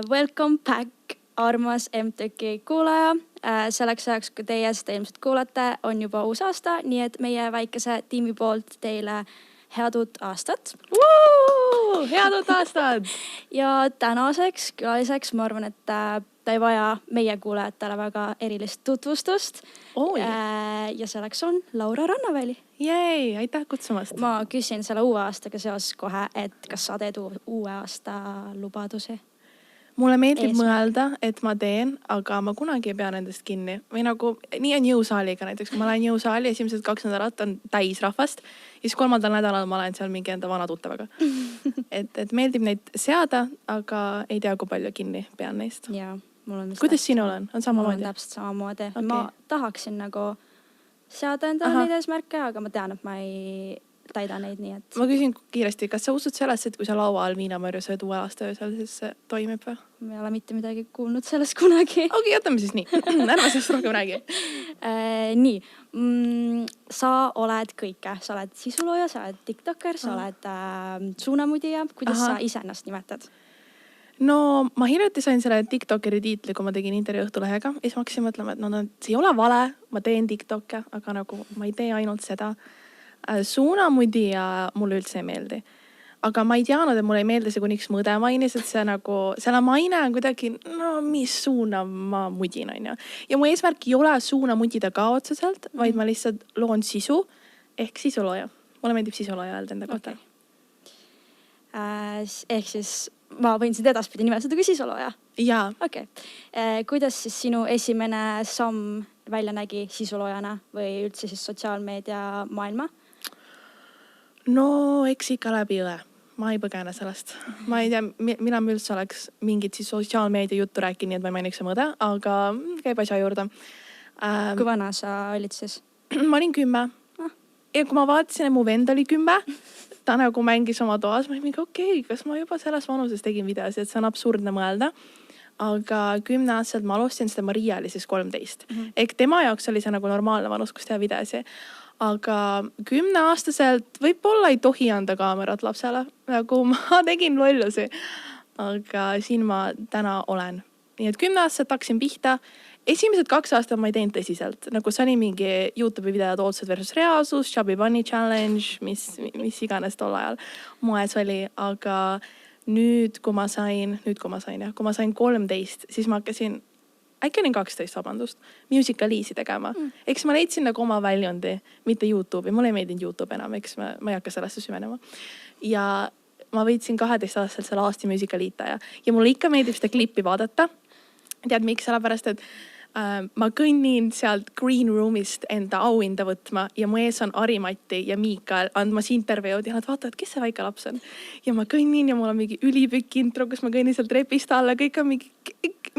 Welcome back, armas MTK kuulaja. Selleks ajaks, kui teie seda ilmselt kuulate, on juba uus aasta, nii et meie väikese tiimi poolt teile head uut aastat. Head uut aastat! Ja tänaseks külaliseks ma arvan, et ta ei vaja meie kuulajatele väga erilist tutvustust. Ja selleks on Laura Rannaväli. Jäi, aitäh kutsumast. Ma küsin selle uue aastaga seoses kohe, et kas sa teed uue aasta lubadusi? Mulle meeldib mõelda, et ma teen, aga ma kunagi ei pea nendest kinni. Või nagu, nii on jõusaaliga näiteks, kui ma lähen jõusaali, esimesed 2 nädalat on täis rahvast. Ja siis 3. nädalal ma lähen seal mingi enda vana tuttavaga. et meeldib neid seada, aga ei tea, kui palju kinni pean neist. Jaa, mul on kuidas sinu on? On samamoodi? Mul on täpselt samamoodi. Okay. Ma tahaksin nagu seada endale neid eesmärke, aga ma tean, et ma ei täida neid nii, et... Ma küsin kiiresti, kas sa usud sellest, et kui sa laua all viinamarju sööd uue aasta öösel, siis see toimib või? Ma ei ole mitte midagi kuulnud sellest kunagi. Okei, jätame siis nii. Ärme sellest rohkem räägi. Nii, sa oled kõike. Sa oled sisulooja, sa oled tiktoker, sa oled suunamudija. Kuidas sa ise ennast nimetad? No, ma hiljuti sain selle tiktokeri tiitli, kui ma tegin intervjuu Õhtulehega. Ja siis ma hakkasin mõtlema, et see ei ole vale, ma teen tiktokke, aga nagu ma ei tee ainult seda. Suunamudija mulle üldse ei meeldi. Aga ma ei teadnud, et mulle ei meeldi see, kuniks mõde mainis, et see nagu, selle maine on kuidagi, no mis suuna ma mudin, on ju. Ja mu eesmärk ei ole suuna mudida ka otseselt, vaid ma lihtsalt loon sisu ehk sisulooja. Mulle meeldib sisulooja öelda enda kohta. Okay. Ehk siis ma võin sind edaspidi nimetada kui sisulooja? Jaa. Okay. Kuidas siis sinu esimene samm välja nägi sisuloojana või üldse siis sotsiaalmeedia maailma? No, eks ikka läbi õe. Ma ei põgene sellest. Ma ei tea, mina üldse oleks mingit siis sotsiaalmeedia juttu rääkinud, nii et ma ei mainiks mõde, aga käib asja juurde. Kui vana sa olid siis? Ma olin 10. Ja kui ma vaatasin, et mu vend oli 10, ta nagu mängis oma toas, ma olin mingi okei, kas ma juba selles vanuses tegin videosi, et see on absurdne mõelda. Aga 10-aastaselt ma alustasin seda, Maria oli siis 13. Ehk tema jaoks oli see nagu normaalne vanus, kus teha videosi. Aga 10-aastaselt võib-olla ei tohi anda kaamerat lapsele. Nagu ma tegin lollusi. Aga siin ma täna olen. Nii et 10-aastaselt hakkasin pihta. Esimesed 2 aastat ma ei teinud tõsiselt. Nagu see oli mingi YouTube'i videod Ootsed versus reaalsus, Chubby Bunny Challenge, mis iganes tol ajal moes oli. Aga nüüd, kui ma sain 13, siis ma hakkasin äkki olin 12, vabandust, musicaliisi tegema. Eks ma leidsin nagu oma väljundi, mitte YouTube'i. Mulle ei meeldinud YouTube enam, eks ma ei hakka sellesse süvenema. Ja ma võitsin 12-aastaselt selle aasti musicaliitaja. Ja mulle ikka meeldib seda klippi vaadata. Tead, miks? Sellepärast, et ma kõnnin sealt green roomist enda auhinda võtma ja mu ees on Ari-Matti ja Miikael andmas intervjuud ja nad vaatavad, kes see väike laps on. Ja ma kõnnin ja mul on mingi ülipükk intro, kus ma kõnnin sealt repist alla. Kõik on mingi,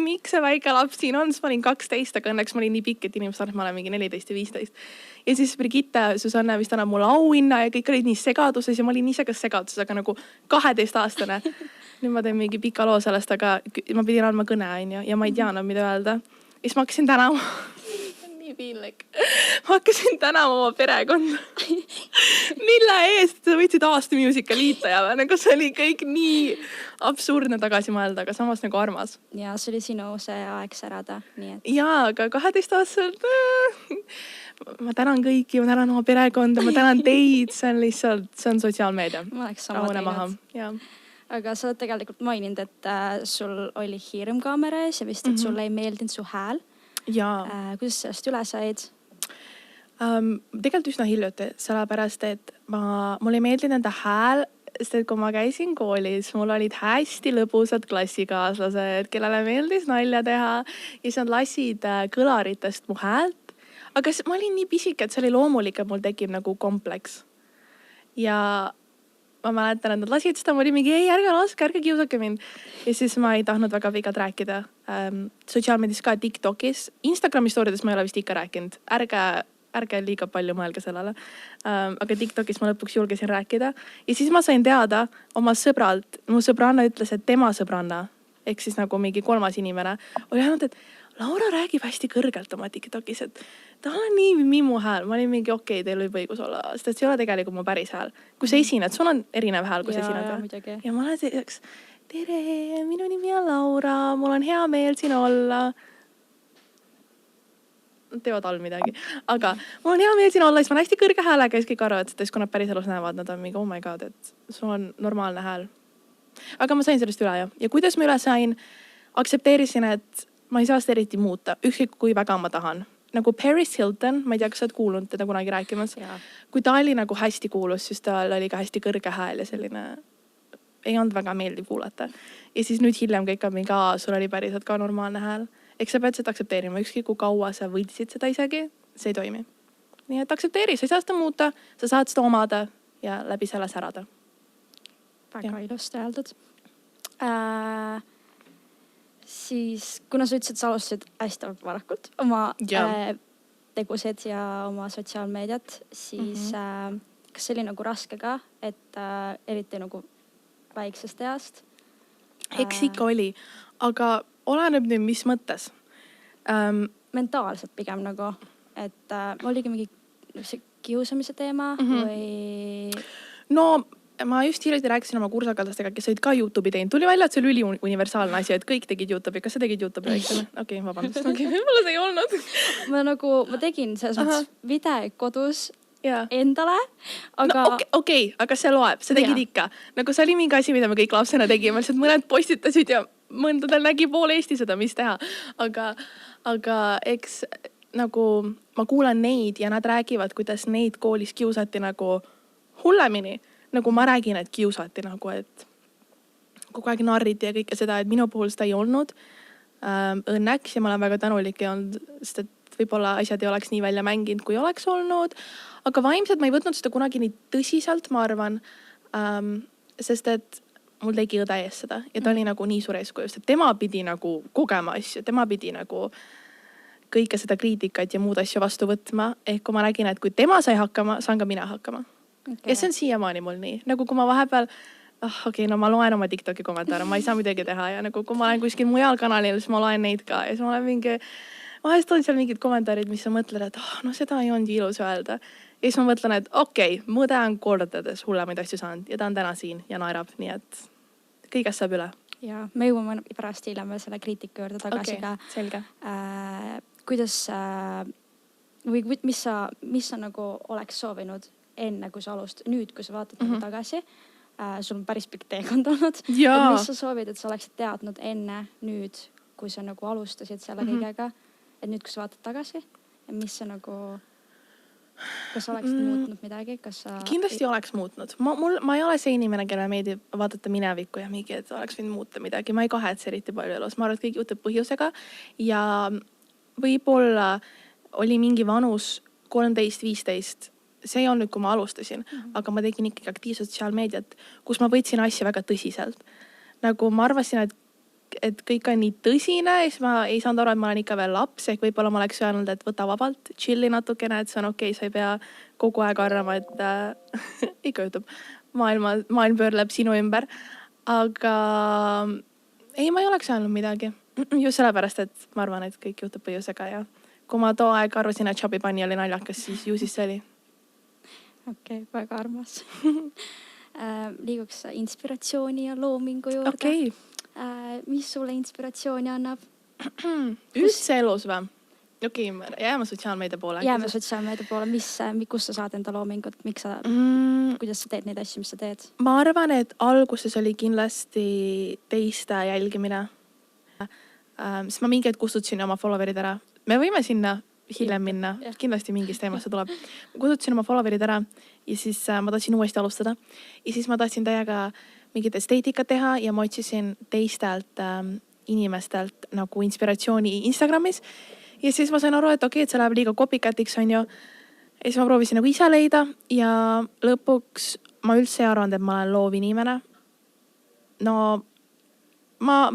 miks see väike laps siin on? Ma olin 12, aga õnneks ma olin nii pikk, et inimesed arvad, ma olen mingi 14 ja 15. Ja siis Brigitte Susanne vist annab mulle auhinna ja kõik olid nii segaduses ja ma olin ise ka segaduses, aga nagu 12-aastane. Nüüd ma teen mingi pika loo sellest, aga ma pidin andma kõne, ja ma ei teadnud, mida öelda. Ja siis ma hakkasin tänama. Nii piinlik. Ma hakkasin tänama oma perekonda. Mille eest sa võtsid aasta musicaliitaja? Nagu see oli kõik nii absurdne tagasi mõelda, aga samas nagu armas. Ja see oli sinu see aeg särada. Nii et... Jaa, aga 12-aastaselt ma tänan kõiki, ma tänan oma perekonda, ma tänan teid. See on lihtsalt, see on sotsiaalmeedia. Ma oleks sama teinud. Jaa. Aga sa oled tegelikult maininud, et sul oli hirm kaamera ees ja vist, et sulle ei meeldinud su hääl. Jaa. Kuidas sellest üle said? Tegelikult üsna hiljuti, sellepärast, et mul ei meeldinud enda hääl, sest et kui ma käisin koolis, mul olid hästi lõbusad klassikaaslased, kellele meeldis nalja teha ja siis nad lasid kõlaritest mu häält. Aga ma olin nii pisik, et see oli loomulik, et mul tekib nagu kompleks. Ja ma mäletan, et nad lasid seda, ma olin mingi, ei, ärge laske, ärge kiusake mind. Ja siis ma ei tahtnud väga pikalt rääkida. Sotsiaalmeedias ka TikTokis. Instagrami storydes ma ei ole vist ikka rääkinud. Ärge liiga palju mõelge sellele. Aga TikTokis ma lõpuks julgesin rääkida. Ja siis ma sain teada oma sõbralt. Mu sõbranna ütles, et tema sõbranna, ehk siis nagu mingi 3. inimene, oli ainult, et Laura räägib hästi kõrgelt oma TikTokis, et tal on nii mimmu hääl. Ma olin mingi okei, teil võib õigus olla, sest et see ei ole tegelikult mu päris hääl. Kui sa esined, sul on erinev hääl, kui sa esined. Muidugi. Ja ma olen selleks, tere, minu nimi on Laura, mul on hea meel siin olla. Nad teevad all midagi, aga mul on hea meel siin olla, siis ma olen hästi kõrge häälega ja siis kõik arvavad, et kui nad päris elus näevad, nad on mingi, oh my god, et sul on normaalne hääl. Aga ma sain sellest üle ja kuidas ma üle sain, aktsepteerisin, et ma ei saa seda eriti muuta, ükskõik kui väga ma tahan. Nagu Paris Hilton, ma ei tea, kas sa oled kuulnud teda kunagi rääkimas. Kui ta oli nagu hästi kuulus, siis tal oli ka hästi kõrge hääl ja selline ei olnud väga meeldiv kuulata. Ja siis nüüd hiljem kõik on mingi, sul oli päriselt ka normaalne hääl. Eks sa pead seda aktsepteerima, ükskõik kui kaua sa võitsid seda isegi, see ei toimi. Nii et aktsepteeri, sa ei saa seda muuta, sa saad seda omada ja läbi selle särada. Väga ilusti öeldud. Siis, kuna sa ütlesid, sa alustasid hästi varakult oma tegusid ja oma sotsiaalmeediat, siis kas see oli nagu raske ka, et eriti nagu väiksest east? Eks ikka oli, aga oleneb nüüd, mis mõttes? Mentaalselt pigem nagu, et oligi mingi kiusamise teema või... No ma just hiljuti rääkisin oma kursakaldastega, kes olid ka YouTube'i teinud. Tuli välja, et see oli üliuniversaalne asi, et kõik tegid YouTube'i. Kas sa tegid YouTube'i? Okei, vabandust. Võib-olla see ei olnud. Ma tegin selles mõttes video kodus endale, aga... aga see loeb, see tegid ikka. Nagu see oli mingi asi, mida me kõik lapsena tegime. Lihtsalt mõned postitasid ja mõndadel nägi pool Eesti seda, mis teha. Aga eks nagu ma kuulan neid ja nad räägivad, kuidas neid koolis kiusati nagu hullemini. Nagu ma räägin, et kiusati nagu, et kogu aeg narriti ja kõike seda, et minu puhul seda ei olnud õnneks ja ma olen väga tänulik ei olnud, sest et võib-olla asjad ei oleks nii välja mänginud, kui oleks olnud. Aga vaimselt ma ei võtnud seda kunagi nii tõsiselt, ma arvan, sest et mul tegi õde ees seda ja ta oli nagu nii suur eeskujust, et tema pidi nagu kogema asju, tema pidi nagu kõike seda kriitikat ja muud asju vastu võtma. Ehk kui ma nägin, et kui tema sai hakkama, saan ka mina hakkama. Okay. Ja see on siiamaani mul nii. Nagu kui ma vahepeal, no ma loen oma TikToki kommentaare, ma ei saa midagi teha ja nagu kui ma olen kuskil mujal kanalil, siis ma loen neid ka ja siis ma olen mingi, vahest on seal mingid kommentaarid, mis sa mõtled, et no seda ei olnud ilus öelda. Ja siis ma mõtlen, et mõde on kordades hullemaid asju saanud ja ta on täna siin ja naerab, nii et kõigest saab üle. Ja me jõuame pärast hiljem selle kriitika juurde tagasi ka. Selge. Kuidas või mis sa nagu oleks soovinud enne, kui sa alustad, nüüd, kui sa vaatad tagasi, sul on päris pikk teekond olnud. Mis sa soovid, et sa oleksid teadnud enne nüüd, kui sa nagu alustasid selle kõigega, et nüüd, kui sa vaatad tagasi, mis sa nagu, kas sa oleksid muutnud midagi? Kindlasti oleks muutnud. Ma ei ole see inimene, kelle meeldib vaadata minevikku ja mingi, et oleks võinud muuta midagi. Ma ei kahetse eriti palju elus. Ma arvan, et kõik juhtub põhjusega ja võib-olla oli mingi vanus 13-15. See ei olnud, kui ma alustasin, aga ma tegin ikkagi aktiivselt sotsiaalmeediat, kus ma võtsin asja väga tõsiselt. Nagu ma arvasin, et kõik on nii tõsine ja siis ma ei saanud aru, et ma olen ikka veel laps, ehk võib-olla ma oleks öelnud, et võta vabalt, chilli natukene, et see on okei, sa ei pea kogu aeg arvama, et ikka juhtub, maailm pöörleb sinu ümber. Aga ei, ma ei oleks öelnud midagi. Just sellepärast, et ma arvan, et kõik juhtub põhjusega ja kui ma too aeg arvasin, et Chubby Bunny oli naljakas, siis ju siis see oli. Okei, väga armas. Liiguks inspiratsiooni ja loomingu juurde. Mis sulle inspiratsiooni annab? Üldse elus või? Jääme sotsiaalmeedia poole. Jääme sotsiaalmeedia poole. Kus sa saad enda loomingut? Kuidas sa teed neid asju, mis sa teed? Ma arvan, et alguses oli kindlasti teiste jälgimine. Siis ma mingi hetk kustutasin oma followerid ära. Me võime sinna hiljem minna. Kindlasti mingist teemast see tuleb. Ma kustutasin oma followerid ära ja siis ma tahtsin uuesti alustada. Ja siis ma tahtsin täiega mingit esteetikat teha ja ma otsisin teistelt inimestelt nagu inspiratsiooni Instagramis. Ja siis ma sain aru, et et see läheb liiga copycatiks, on ju. Ja siis ma proovisin nagu ise leida ja lõpuks ma üldse ei arvanud, et ma olen loov inimene. No ma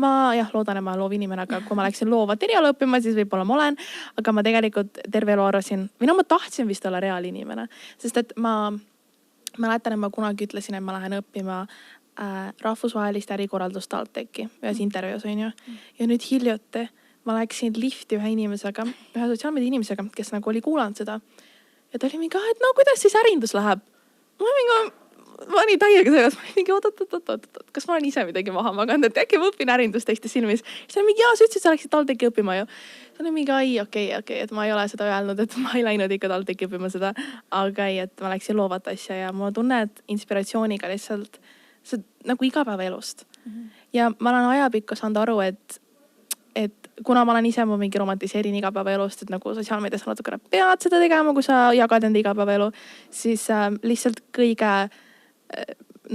loodan, et ma olen loov inimene, aga kui ma läksin loovat eriala õppima, siis võib-olla ma olen, aga ma tegelikult terve elu arvasin, või ma tahtsin vist olla reaalinimene, sest et ma mäletan, et ma kunagi ütlesin, et ma lähen õppima rahvusvahelist ärikorraldust TalTechi ühes intervjuus, on ju. Ja nüüd hiljuti ma läksin lifti ühe sotsiaalmeedia inimesega, kes nagu oli kuulanud seda. Ja ta oli mingi, et no kuidas siis ärindus läheb? Ma mingi, ma olin täiega selles, ma olin mingi oot, kas ma olen ise midagi maha maganud, et äkki ma õpin ärindust teiste silmis. siis ta oli mingi, sa ütlesid, sa läksid TalTechi õppima ju. ta oli mingi, okei, et ma ei ole seda öelnud, et ma ei läinud ikka TalTechi õppima seda. aga ei, et ma läksin loovat asja ja ma tunnen, et inspiratsiooniga lihtsalt see nagu igapäevaelust. Ja ma olen ajapikku saanud aru, et kuna ma olen ise, ma mingi romantiseerin igapäevaelust, et nagu sotsiaalmeedias natukene pead seda tegema, kui sa jagad enda igapäevaelu, siis lihtsalt kõige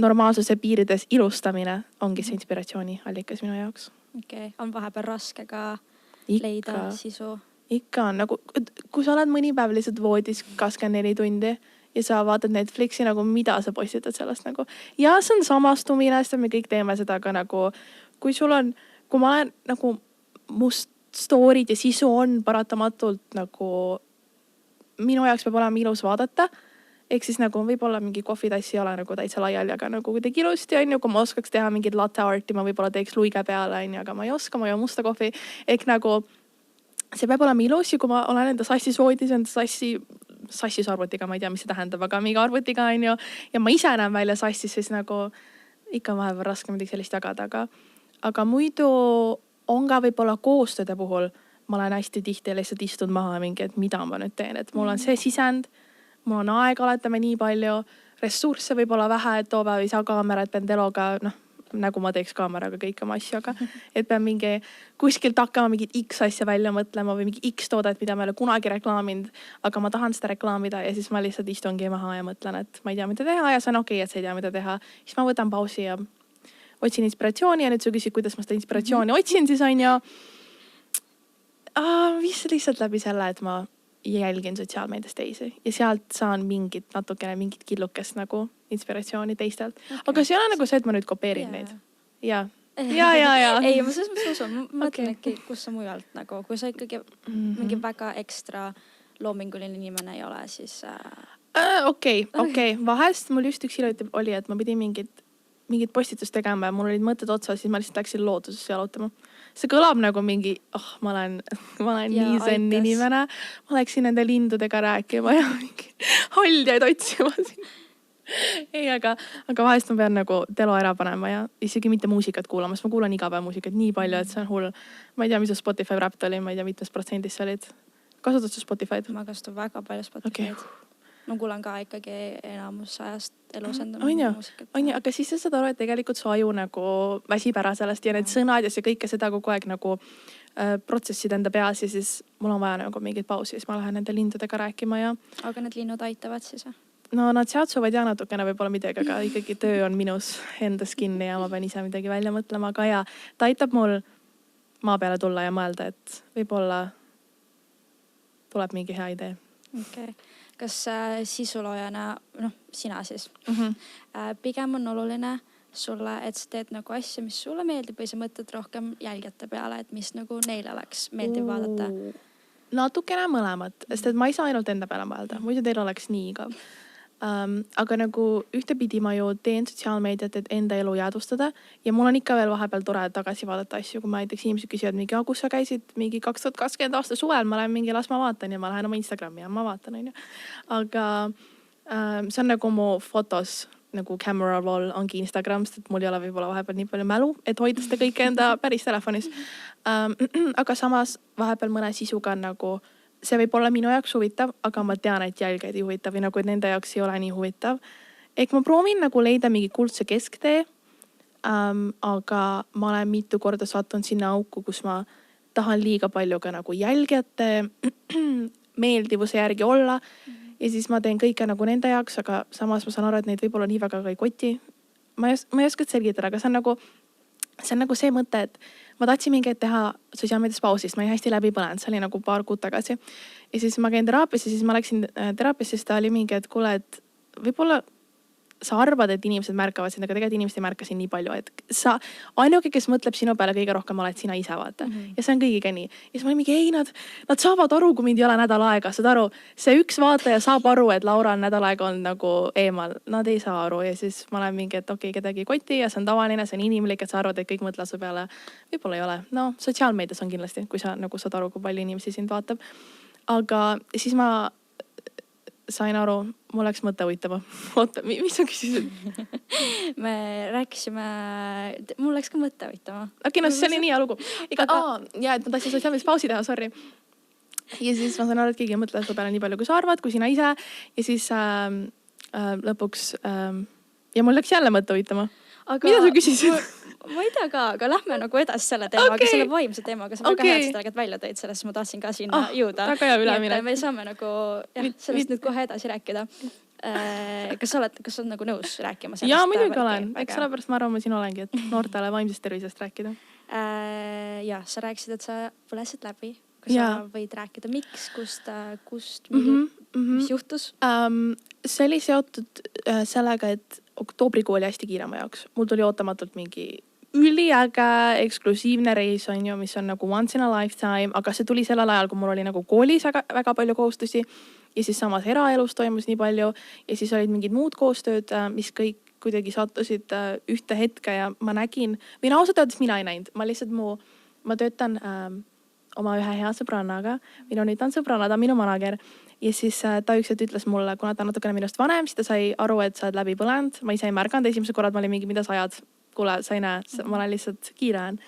normaalsuse piirides ilustamine ongi see inspiratsiooni allikas minu jaoks. Okei. On vahepeal raske ka Ikka. leida sisu? Ikka on nagu, kui sa oled mõni päev lihtsalt voodis 24 tundi ja sa vaatad Netflixi, nagu mida sa postitad sellest nagu. Ja see on samastumine, sest me kõik teeme seda, aga nagu kui ma olen nagu must story'd ja sisu on paratamatult nagu minu jaoks peab olema ilus vaadata. Ehk siis nagu võib-olla mingi kohvitass ei ole nagu täitsa laiali, aga nagu kuidagi ilusti on ju, kui ma oskaks teha mingit latte arti, ma võib-olla teeks luige peale, on ju, aga ma ei oska, ma joon musta kohvi. Ehk nagu see peab olema ilus ja kui ma olen enda sassis voodis, enda sassis arvutiga, ma ei tea, mis see tähendab, aga mingi arvutiga on ju, ja ma ise näen välja sassis, siis nagu ikka vahepeal raske midagi sellist jagada, aga muidu on ka võib-olla koostööde puhul, ma olen hästi tihti lihtsalt istunud maha mingi, et mida ma nüüd teen, et mul on see sisend, mul on aega, oletame nii palju, ressursse võib-olla vähe, et too päev ei saa kaamerat, pean teloga, nagu ma teeks kaameraga kõik oma asju, aga et pean mingi kuskilt hakkama mingit X asja välja mõtlema või mingi X toodet, mida ma ei ole kunagi reklaaminud, aga ma tahan seda reklaamida ja siis ma lihtsalt istungi maha ja mõtlen, et ma ei tea, mida teha ja see on okei, et sa ei tea, mida teha. Siis ma võtan pausi ja otsin inspiratsiooni ja nüüd sa küsid, kuidas ma seda inspiratsiooni otsin, siis on ju lihtsalt läbi selle, et ma jälgin sotsiaalmeedias teisi ja sealt saan mingit killukest nagu inspiratsiooni teistelt. Okay. Aga see ei ole nagu see, et ma nüüd kopeerin neid. Ja. Ei, ma usun, ma mõtlen äkki, kus sa mujalt nagu, kui sa ikkagi mingi väga ekstra loominguline inimene ei ole, siis Okei. Vahest mul just üks hiljuti oli, et ma pidin mingit postitust tegema ja mul olid mõtted otsas, siis ma lihtsalt läksin looduses jalutama. See kõlab nagu mingi, ma olen nii zen inimene. Ma läksin nende lindudega rääkima ja mingi holdjaid otsima siin. Ei, aga vahest ma pean nagu telo ära panema ja isegi mitte muusikat kuulama, sest ma kuulan iga päev muusikat nii palju, et see on hull. Ma ei tea, mis Spotify Wrapped oli, ma ei tea, mitmes protsendis sa olid. Kasutad sa Spotify'd? Ma kasutan väga palju Spotify'd. Okay. Ma kuulan ka ikkagi enamus ajast elus enda muusikat. On ju, aga siis sa saad aru, et tegelikult su aju nagu väsib ära sellest ja need sõnad ja see kõike seda kogu aeg nagu protsessid enda peas ja siis mul on vaja nagu mingit pausi, siis ma lähen nende lindudega rääkima ja... Aga need linnud aitavad siis? No nad seadsuvad ja natukene võib-olla midagi, aga ikkagi töö on minus endas kinni ja ma pean ise midagi välja mõtlema, aga ja ta aitab mul maa peale tulla ja mõelda, et võib-olla tuleb mingi hea idee. Okay. Kas sisuloojana, sina siis, pigem on oluline sulle, et sa teed nagu asja, mis sulle meeldib või sa mõtled rohkem jälgijate peale, et mis nagu neile oleks meeldib vaadata? Natukene mõlemat, sest et ma ei saa ainult enda peale mõelda, muidu teil oleks nii igav. Aga nagu ühtepidi ma ju teen sotsiaalmeediat, et enda elu jäädvustada ja mul on ikka veel vahepeal tore tagasi vaadata asju, kui ma näiteks inimesed küsivad mingi, kus sa käisid mingi 2020 aasta suvel, ma lähen mingi, las ma vaatan ja ma lähen oma Instagrami ja ma vaatan, on ju. Aga see on nagu mu fotos, nagu camera roll ongi Instagram, sest et mul ei ole võib-olla vahepeal nii palju mälu, et hoida seda kõike enda päris telefonis. Aga samas vahepeal mõne sisuga on nagu see võib olla minu jaoks huvitav, aga ma tean, et jälgijaid ei huvitav või nagu, et nende jaoks ei ole nii huvitav. Ehk ma proovin nagu leida mingi kuldse kesktee, aga ma olen mitu korda sattunud sinna auku, kus ma tahan liiga palju ka nagu jälgijate meeldivuse järgi olla ja siis ma teen kõike nagu nende jaoks, aga samas ma saan aru, et neid võib-olla nii väga ka ei koti. Ma ei oska selgitada, aga see on nagu see mõte, et ma tahtsin mingi teha sotsiaalmeedias pausist, ma ei hästi läbi põlenud, see oli nagu paar kuud tagasi. Ja siis ma käin teraapias ja siis ma läksin teraapias, siis ta oli mingi, et kuule, et võib-olla sa arvad, et inimesed märkavad sind, aga tegelikult inimesed ei märka sind nii palju, et sa ainuke, kes mõtleb sinu peale kõige rohkem, oled sina ise, vaata. Ja see on kõigiga nii. Ja siis ma olin mingi, ei, nad saavad aru, kui mind ei ole nädal aega, saad aru, see üks vaataja saab aru, et Laura on nädal aega olnud nagu eemal, nad ei saa aru ja siis ma olen mingi, et okei, kedagi koti ja see on tavaline, see on inimlik, et sa arvad, et kõik mõtlevad su peale. Võib-olla ei ole. No, sotsiaalmeedias on kindlasti, kui sa nagu saad aru, kui palju inimesi sind vaatab. Aga siis ma sain aru, mul läks mõte huvitama. Oota, mis sa küsisid? me rääkisime, mul läks ka mõte huvitama. Okei, no see oli nii hea lugu. Ja, et ma tahtsin sotsiaalmeedias pausi teha, sorry. Ja siis ma sain aru, et keegi ei mõtle su peale nii palju, kui sa arvad, kui sina ise. Ja siis lõpuks ja mul läks jälle mõte huvitama. Mida sa küsisid? Ma ei tea ka, aga lähme nagu edasi selle teemaga, selle vaimse teemaga. Sa väga head seda välja tõid, sellest ma tahtsin ka sinna jõuda. Väga hea üleminek. Me saame nagu sellest nüüd kohe edasi rääkida. Kas sa oled nagu nõus rääkima sellest? Jaa, muidugi olen. Eks sellepärast ma arvan, ma siin olengi, et noortele vaimsest tervisest rääkida. Ja, sa rääkisid, et sa põlesid läbi. Kas sa võid rääkida, miks, kust, mis juhtus? See oli seotud sellega, et oktoobrikuu oli hästi kiire mu jaoks. Mul tuli ootamatult mingi üliäge, eksklusiivne reis on ju, mis on nagu once in a lifetime, aga see tuli sellel ajal, kui mul oli nagu koolis väga palju kohustusi ja siis samas eraelus toimus nii palju ja siis olid mingid muud koostööd, mis kõik kuidagi sattusid ühte hetke ja ma nägin, või ausalt öeldes mina ei näinud, ma töötan oma ühe hea sõbrannaga, nüüd ta on sõbranna, ta on minu manager ja siis ta ükselt ütles mulle, kuna ta on natukene minust vanem, siis ta sai aru, et sa oled läbi põlenud, ma ise ei märganud, esimese korrad ma olin mingi, mida sa ajad? Kuule, sa ei näe, ma olen lihtsalt kiireen.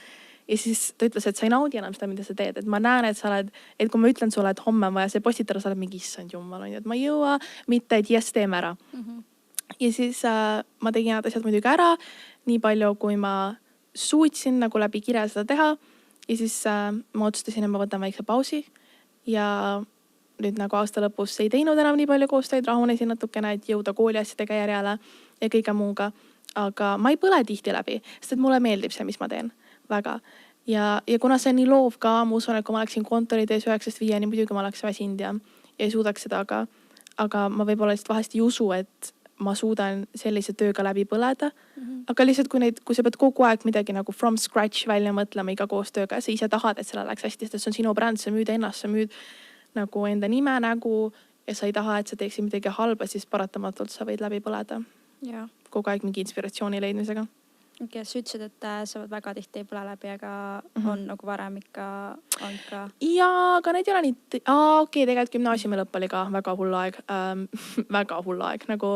Ja siis ta ütles, et sa ei naudi enam seda, mida sa teed. Et ma näen, et sa oled, et kui ma ütlen sulle, et homme on vaja see postitada, sa oled mingi issand jumal, et ma ei jõua, mitte, et jes, teeme ära. Ja siis ma tegin need asjad muidugi ära, nii palju, kui ma suutsin nagu läbi kirja seda teha. Ja siis ma otsustasin, et ma võtan väikse pausi ja nüüd nagu aasta lõpus ei teinud enam nii palju koostöid, rahunesin natukene, et jõuda kooli asjadega järjele ja kõige muuga. Aga ma ei põle tihti läbi, sest et mulle meeldib see, mis ma teen väga. Ja kuna see on nii loov ka, ma usun, et kui ma läksin kontori tees 9-5, muidugi ma oleks väsinud ja ei suudaks seda, aga ma võib-olla lihtsalt vahest ei usu, et ma suudan sellise tööga läbi põleda. Aga lihtsalt, kui sa pead kogu aeg midagi nagu from scratch välja mõtlema iga koostööga, sa ise tahad, et selle läks hästi, sest see on sinu bränd, sa müüd ennast, sa müüd nagu enda nime nägu ja sa ei taha, et sa teeksid midagi halba, siis paratamatult sa võid läbi põleda. Ja. Kogu aeg mingi inspiratsiooni leidmisega. Okay, sa ütlesid, et sa võid väga tihti ei põle läbi, aga on nagu varem ikka olnud ka? Jaa, aga need ei ole nii... Okei, tegelikult gümnaasiumi lõpp oli ka väga hull aeg. Väga hull aeg. Nagu,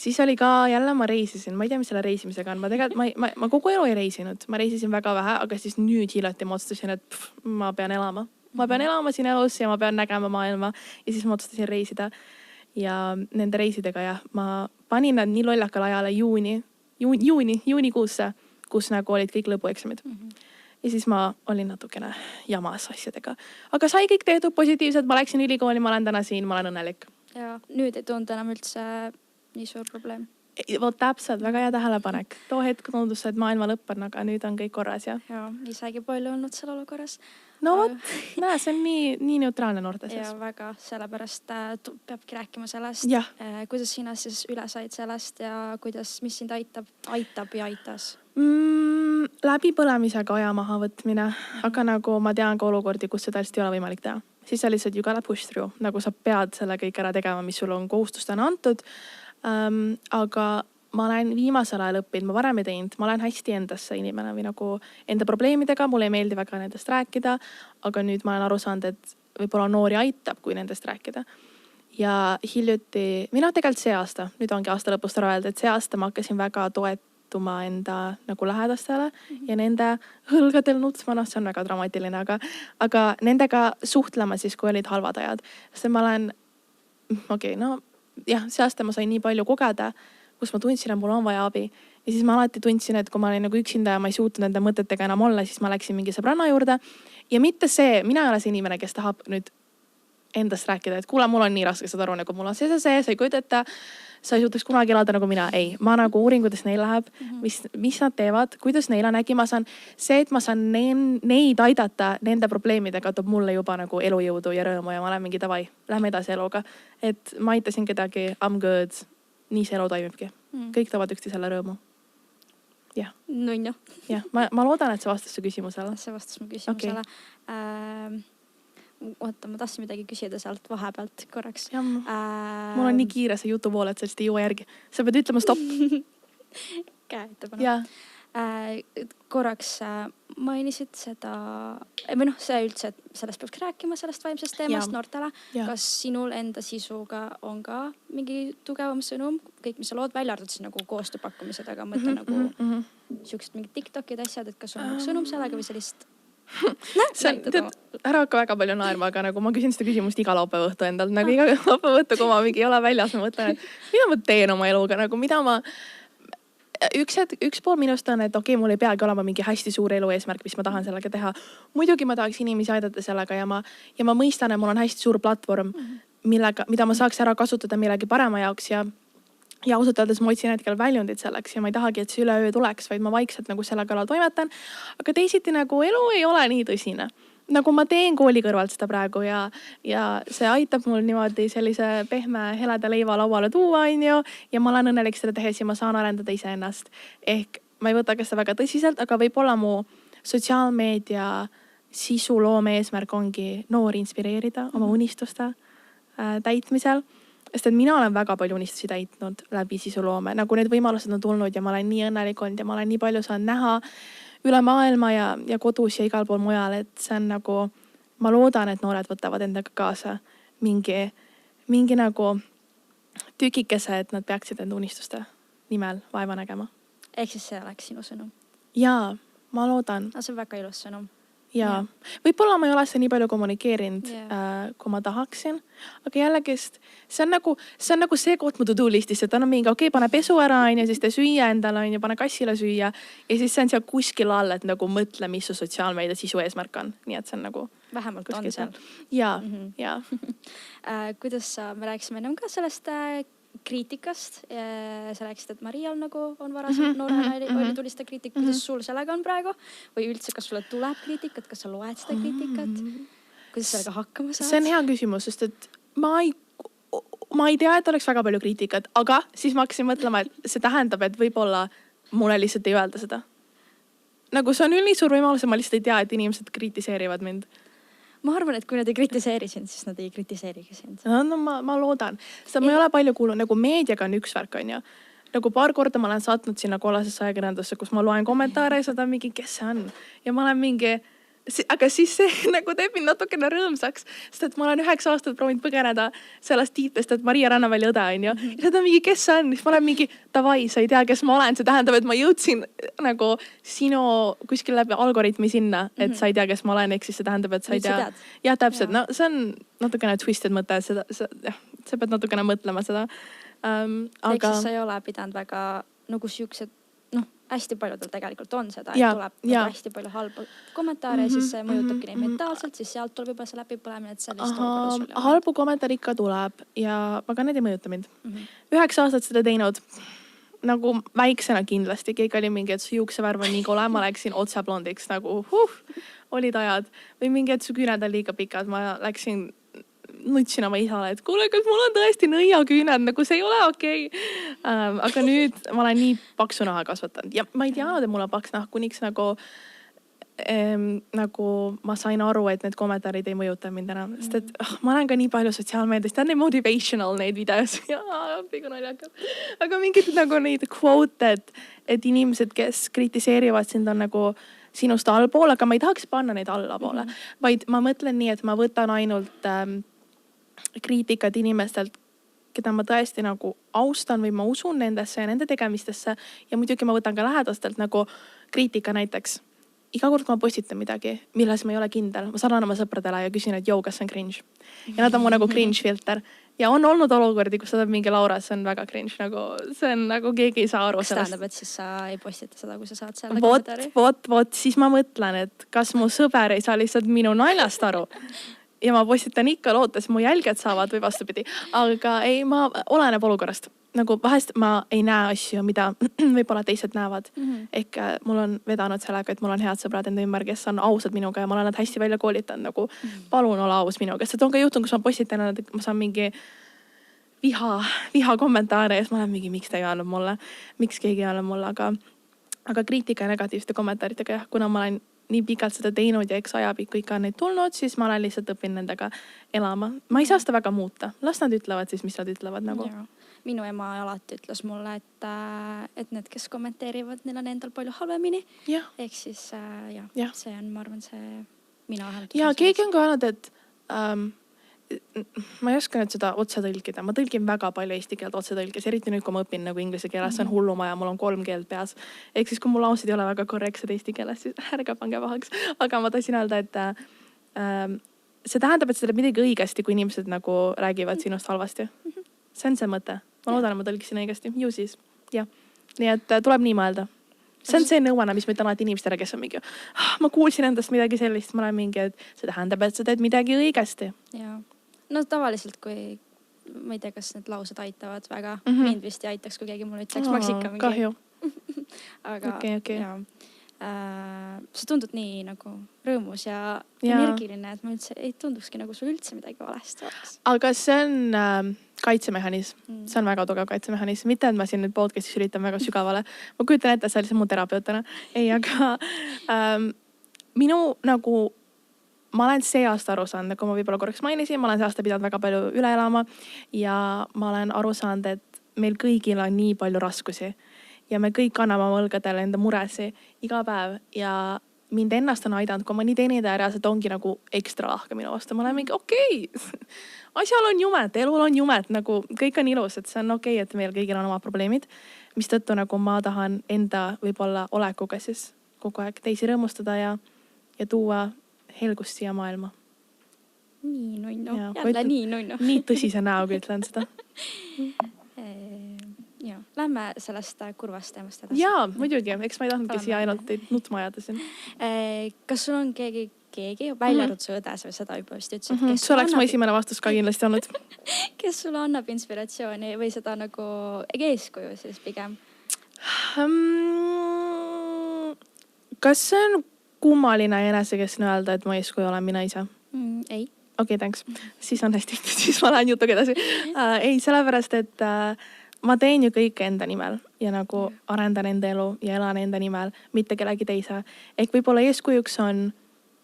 siis oli ka jälle ma reisisin. Ma ei tea, mis selle reisimisega on. Ma kogu elu ei reisinud. Ma reisisin väga vähe, aga siis nüüd hiljuti ma otsustasin, et ma pean elama. Ma pean elama siin elus ja ma pean nägema maailma. Ja siis ma otsustasin reisida. Ja nende reisidega ja ma panin nad nii lollakal ajale juunikuusse, kus nagu olid kõik lõpueksamid. Ja siis ma olin natukene jamas asjadega. Aga sai kõik tehtud positiivselt, ma läksin ülikooli, ma olen täna siin, ma olen õnnelik. Ja nüüd ei tundu enam üldse nii suur probleem. Vot täpselt, väga hea tähelepanek. Too hetk tundus, et maailma lõpp on, aga nüüd on kõik korras ja isegi palju olnud seal olukorras. No vot, näe, see on nii neutraalne noorte sees. Ja väga, sellepärast peabki rääkima sellest, kuidas sina siis üle said sellest ja mis sind aitab ja aitas? Läbi põlemisega aja maha võtmine, aga nagu ma tean ka olukordi, kus seda lihtsalt ei ole võimalik teha. Siis sa lihtsalt you gotta push through, nagu sa pead selle kõik ära tegema, mis sul on kohustustena antud. Aga ma olen viimasel ajal õppinud, ma varem ei teinud, ma olen hästi endasse inimene või nagu enda probleemidega, mulle ei meeldi väga nendest rääkida, aga nüüd ma olen aru saanud, et võib-olla noori aitab, kui nendest rääkida. Ja hiljuti, tegelikult see aasta, nüüd ongi aasta lõpust ära öelda, et see aasta ma hakkasin väga toetuma enda nagu lähedastele ja nende hõlgadel nutsma, see on väga dramaatiline, aga nendega suhtlema siis, kui olid halvad ajad. Sest ma olen, see aasta ma sain nii palju kogeda, kus ma tundsin, et mul on vaja abi. Ja siis ma alati tundsin, et kui ma olin nagu üksinda ja ma ei suutnud nende mõtetega enam olla, siis ma läksin mingi sõbranna juurde. Ja mitte see, mina ei ole see inimene, kes tahab nüüd endast rääkida, et kuule, mul on nii raske saada aru, nagu mul on see, sa ei kujuteta, sa ei suutaks kunagi elada nagu mina. Ei, ma nagu uuringutes neil läheb, mis nad teevad, kuidas neile nägi ma saan. See, et ma saan neid aidata nende probleemidega, toob mulle juba nagu elujõudu ja rõõmu ja ma olen mingi davai, lähme edasi eluga. Et ma aitasin kedagi, I'm good. Nii see elu toimibki. Kõik toovad üksteisele rõõmu. Jah. Nunju. Jah, ma loodan, et see vastas su küsimusele. See vastas mu küsimusele. Oota, ma tahtsin midagi küsida sealt vahepealt korraks. Mul on nii kiire see jutupool, et sellest ei jõua järgi. Sa pead ütlema stopp. Käe ettepanek. Korraks mainisid seda, või noh, see üldse, et sellest peaks rääkima, sellest vaimsest teemast noortele. Kas sinul enda sisuga on ka mingi tugevam sõnum? Kõik, mis sa lood, välja arvatud siis nagu koostööpakkumised, aga mõtle nagu siuksed mingid TikTokid asjad, et kas on nagu sõnum sellega või sellist... ära hakka väga palju naerma, aga nagu ma küsin seda küsimust iga laupäeva õhtu endalt, nagu iga laupäeva õhtu, kui ma mingi ei ole väljas, ma mõtlen, et mida ma teen oma eluga, nagu mida ma... Üks pool minust on, et okei, mul ei peagi olema mingi hästi suur elu eesmärk, mis ma tahan sellega teha. Muidugi ma tahaks inimesi aidata sellega ja ma mõistan, et mul on hästi suur platvorm, mida ma saaks ära kasutada millegi parema jaoks ja ausalt öeldes ma otsin hetkel väljundid selleks ja ma ei tahagi, et see üleöö tuleks, vaid ma vaikselt nagu selle kallal toimetan. Aga teisiti nagu elu ei ole nii tõsine. Nagu ma teen kooli kõrvalt seda praegu ja see aitab mul niimoodi sellise pehme heleda leiva lauale tuua, ja ma olen õnnelik seda tehes ja ma saan arendada iseennast. Ehk ma ei võta ka seda väga tõsiselt, aga võib-olla mu sotsiaalmeedia sisuloome eesmärk ongi noori inspireerida oma unistuste täitmisel. Sest et mina olen väga palju unistusi täitnud läbi sisuloome. Nagu need võimalused on tulnud ja ma olen nii õnnelik olnud ja ma olen nii palju saanud näha üle maailma ja kodus ja igal pool mujal, et see on nagu, ma loodan, et noored võtavad endaga kaasa mingi nagu tükikese, et nad peaksid enda unistuste nimel vaeva nägema. Ehk siis see oleks sinu sõnum? Jaa, ma loodan. See on väga ilus sõnum. Jaa. Võib-olla ma ei ole seda nii palju kommunikeerinud, kui ma tahaksin. Aga jällegist, see on nagu see koht mu to-do listis, et on mingi, okei, pane pesu ära, siis te süüa endale, pane kassile süüa. Ja siis see on seal kuskil all, et nagu mõtle, mis su sotsiaalmeedia sisu eesmärk on. Nii et see on nagu... Vähemalt on seal. Jaa. Kuidas me rääkisime ennem ka sellest kriitikast. Sa rääkisid, et Marial nagu on varaselt noorena oli tulista kriitik. Kuidas sul sellega on praegu? Või üldse, kas sulle tuleb kriitikat? Kas sa loed seda kriitikat? Kuidas sellega hakkama saad? See on hea küsimus, sest et ma ei tea, et oleks väga palju kriitikat, aga siis ma hakkasin mõtlema, et see tähendab, et võib-olla mulle lihtsalt ei öelda seda. Nagu see on üli suur võimalus, ma lihtsalt ei tea, et inimesed kritiseerivad mind. Ma arvan, et kui nad ei kritiseeri sind, siis nad ei kritiseerigi sind. No ma loodan. Seda ma ei ole palju kuulnud, nagu meediaga on üks värk, on ju. Nagu paar korda ma olen saatnud sinna kollasesse ajakirjandusse, kus ma loen kommentaare ja seda mingi, kes see on. Ja ma olen mingi... Aga siis see nagu teeb mind natukene rõõmsaks, sest et ma olen 9 aastat proovinud põgeneda sellest tiitlist, et Maria Rannaväli õde on ju. Ja seda mingi, kes see on? Siis ma olen mingi, davai, sa ei tea, kes ma olen. See tähendab, et ma jõudsin nagu sinu kuskil läbi algoritmi sinna, et sa ei tea, kes ma olen. Ehk siis see tähendab, et sa ei tea. Ja täpselt. No see on natukene twisted mõte, sa pead natukene mõtlema seda. Ehk siis sa ei ole pidanud väga nagu siuksed, hästi paljudel tegelikult on seda, et tuleb hästi palju halbu kommentaare ja siis see mõjutabki neid mentaalselt, siis sealt tuleb juba see läbipõlemine, et sellist olukorda sul. Halbu kommentaar ikka tuleb ja aga need ei mõjuta mind. 9 aastat seda teinud, nagu väiksena kindlasti, keegi oli mingi, et su juuksevärv on nii kole, ma läksin otse blondiks, nagu olid ajad. Või mingi, et su küüned on liiga pikad, ma läksin nutsin oma isale, et kuule, kas mul on tõesti nõiaküüned, nagu see ei ole okei. Aga nüüd ma olen nii paksu naha kasvatanud ja ma ei teadnud, et mul on paks nahk, kuniks nagu ma sain aru, et need kommentaarid ei mõjuta mind enam. Sest et ma olen ka nii palju sotsiaalmeediast, ta on nii motivational neid videos. Jaa, pigu naljakad. Aga mingid nagu neid quote, et inimesed, kes kritiseerivad sind, on nagu sinust allpool, aga ma ei tahaks panna neid allapoole. Vaid ma mõtlen nii, et ma võtan ainult kriitikat inimestelt, keda ma tõesti nagu austan või ma usun nendesse ja nende tegemistesse ja muidugi ma võtan ka lähedastelt nagu kriitika näiteks. Iga kord, kui ma postitan midagi, milles ma ei ole kindel, ma saadan oma sõpradele ja küsin, et jõu, kas see on cringe. Ja nad on mu nagu cringe filter. Ja on olnud olukordi, kus saadab mingi Laura, see on väga cringe, nagu see on nagu keegi ei saa aru sellest. Kas tähendab, et siis sa ei postita seda, kui sa saad selle kommentaari? Vot, siis ma mõtlen, et kas mu sõber ei saa lihtsalt minu naljast aru. Ja ma postitan ikka lootes, mu jälged saavad või vastupidi. Aga ei, ma oleneb olukorrast. Nagu vahest ma ei näe asju, mida võib-olla teised näevad. Ehk mul on vedanud sellega, et mul on head sõbrad enda ümber, kes on ausad minuga ja ma olen nad hästi välja koolitanud. Nagu palun ole aus minuga. Sest on ka juhtun, kus ma postitan, et ma saan mingi viha kommentaare ja siis ma olen mingi, miks ta ei öelnud mulle. Miks keegi ei öelnud mulle, aga kriitika ja negatiivsete kommentaaritega, kuna ma olen nii pikalt seda teinud ja eks ajapikku ikka on neid tulnud, siis ma olen lihtsalt õppinud nendega elama. Ma ei saa seda väga muuta. Las nad ütlevad siis, mis nad ütlevad nagu. Ja. Minu ema alati ütles mulle, et need, kes kommenteerivad, neil on endal palju halvemini. Ja. Ehk siis see on, ma arvan, see mina lahendus. Ja keegi on ka öelnud, et ma ei oska nüüd seda otse tõlkida. Ma tõlgin väga palju eesti keelt otse tõlkes, eriti nüüd, kui ma õpin nagu inglise keeles, see on hullumaja, mul on 3 keelt peas. Ehk siis, kui mul lausid ei ole väga korrektsed eesti keeles, siis ärge pange pahaks. Aga ma tahtsin öelda, et see tähendab, et sa teed midagi õigesti, kui inimesed nagu räägivad sinust halvasti. See on see mõte. Ma loodan, et ma tõlgisin õigesti. Ju siis. Ja. Nii et tuleb nii mõelda. See on see nõuanne, mis ma ütlen alati inimestele, kes on mingi, ma kuulsin endast midagi sellist, ma olen mingi, et see tähendab, et sa teed midagi õigesti. Ja. No tavaliselt, kui ma ei tea, kas need laused aitavad väga, mind vist ei aitaks, kui keegi mulle ütleks, ma ikka mingi. Kahju. Aga okay. sa tundud nii nagu rõõmus ja energiline, et ma üldse ei tundukski nagu sul üldse midagi valesti oleks. Aga see on kaitsemehhanism. See on väga tugev kaitsemehhanism. Mitte, et ma siin nüüd podcastis üritan väga sügavale. Ma kujutan ette, et sa olid mu terapeutana. Ei, aga minu nagu ma olen see aasta aru saanud, nagu ma võib-olla korraks mainisin, ma olen see aasta pidanud väga palju üle elama ja ma olen aru saanud, et meil kõigil on nii palju raskusi ja me kõik kanname oma õlgadele enda muresi iga päev ja mind ennast on aidanud, kui ma nii teenida ja reaalselt ongi nagu ekstra lahke minu vastu. Ma olen mingi okei, asjal on jumet, elul on jumet, nagu kõik on ilus, et see on okei, et meil kõigil on oma probleemid, mis tõttu nagu ma tahan enda võib-olla olekuga siis kogu aeg teisi rõõmustada ja tuua helgust siia maailma. Nii nunnu. Jälle nii nunnu. Nii tõsise näoga ütlen seda. Lähme sellest kurvast teemast edasi. Jaa, muidugi. Eks ma ei tahtnudki siia ainult teid nutma ajada siin. Kas sul on keegi välja arvatud su õdes või seda juba vist ütlesid? See oleks mu esimene vastus ka kindlasti olnud. Kes sulle annab inspiratsiooni või seda nagu eeskuju siis pigem? Kas see on kummaline enesekeskne öelda, et ma eeskuju olen mina ise? Ei. Okei, thanks. Siis on hästi, siis ma lähen jutuga edasi. Ei, sellepärast, et ma teen ju kõik enda nimel ja nagu arendan enda elu ja elan enda nimel, mitte kellegi teise. Ehk võib-olla eeskujuks on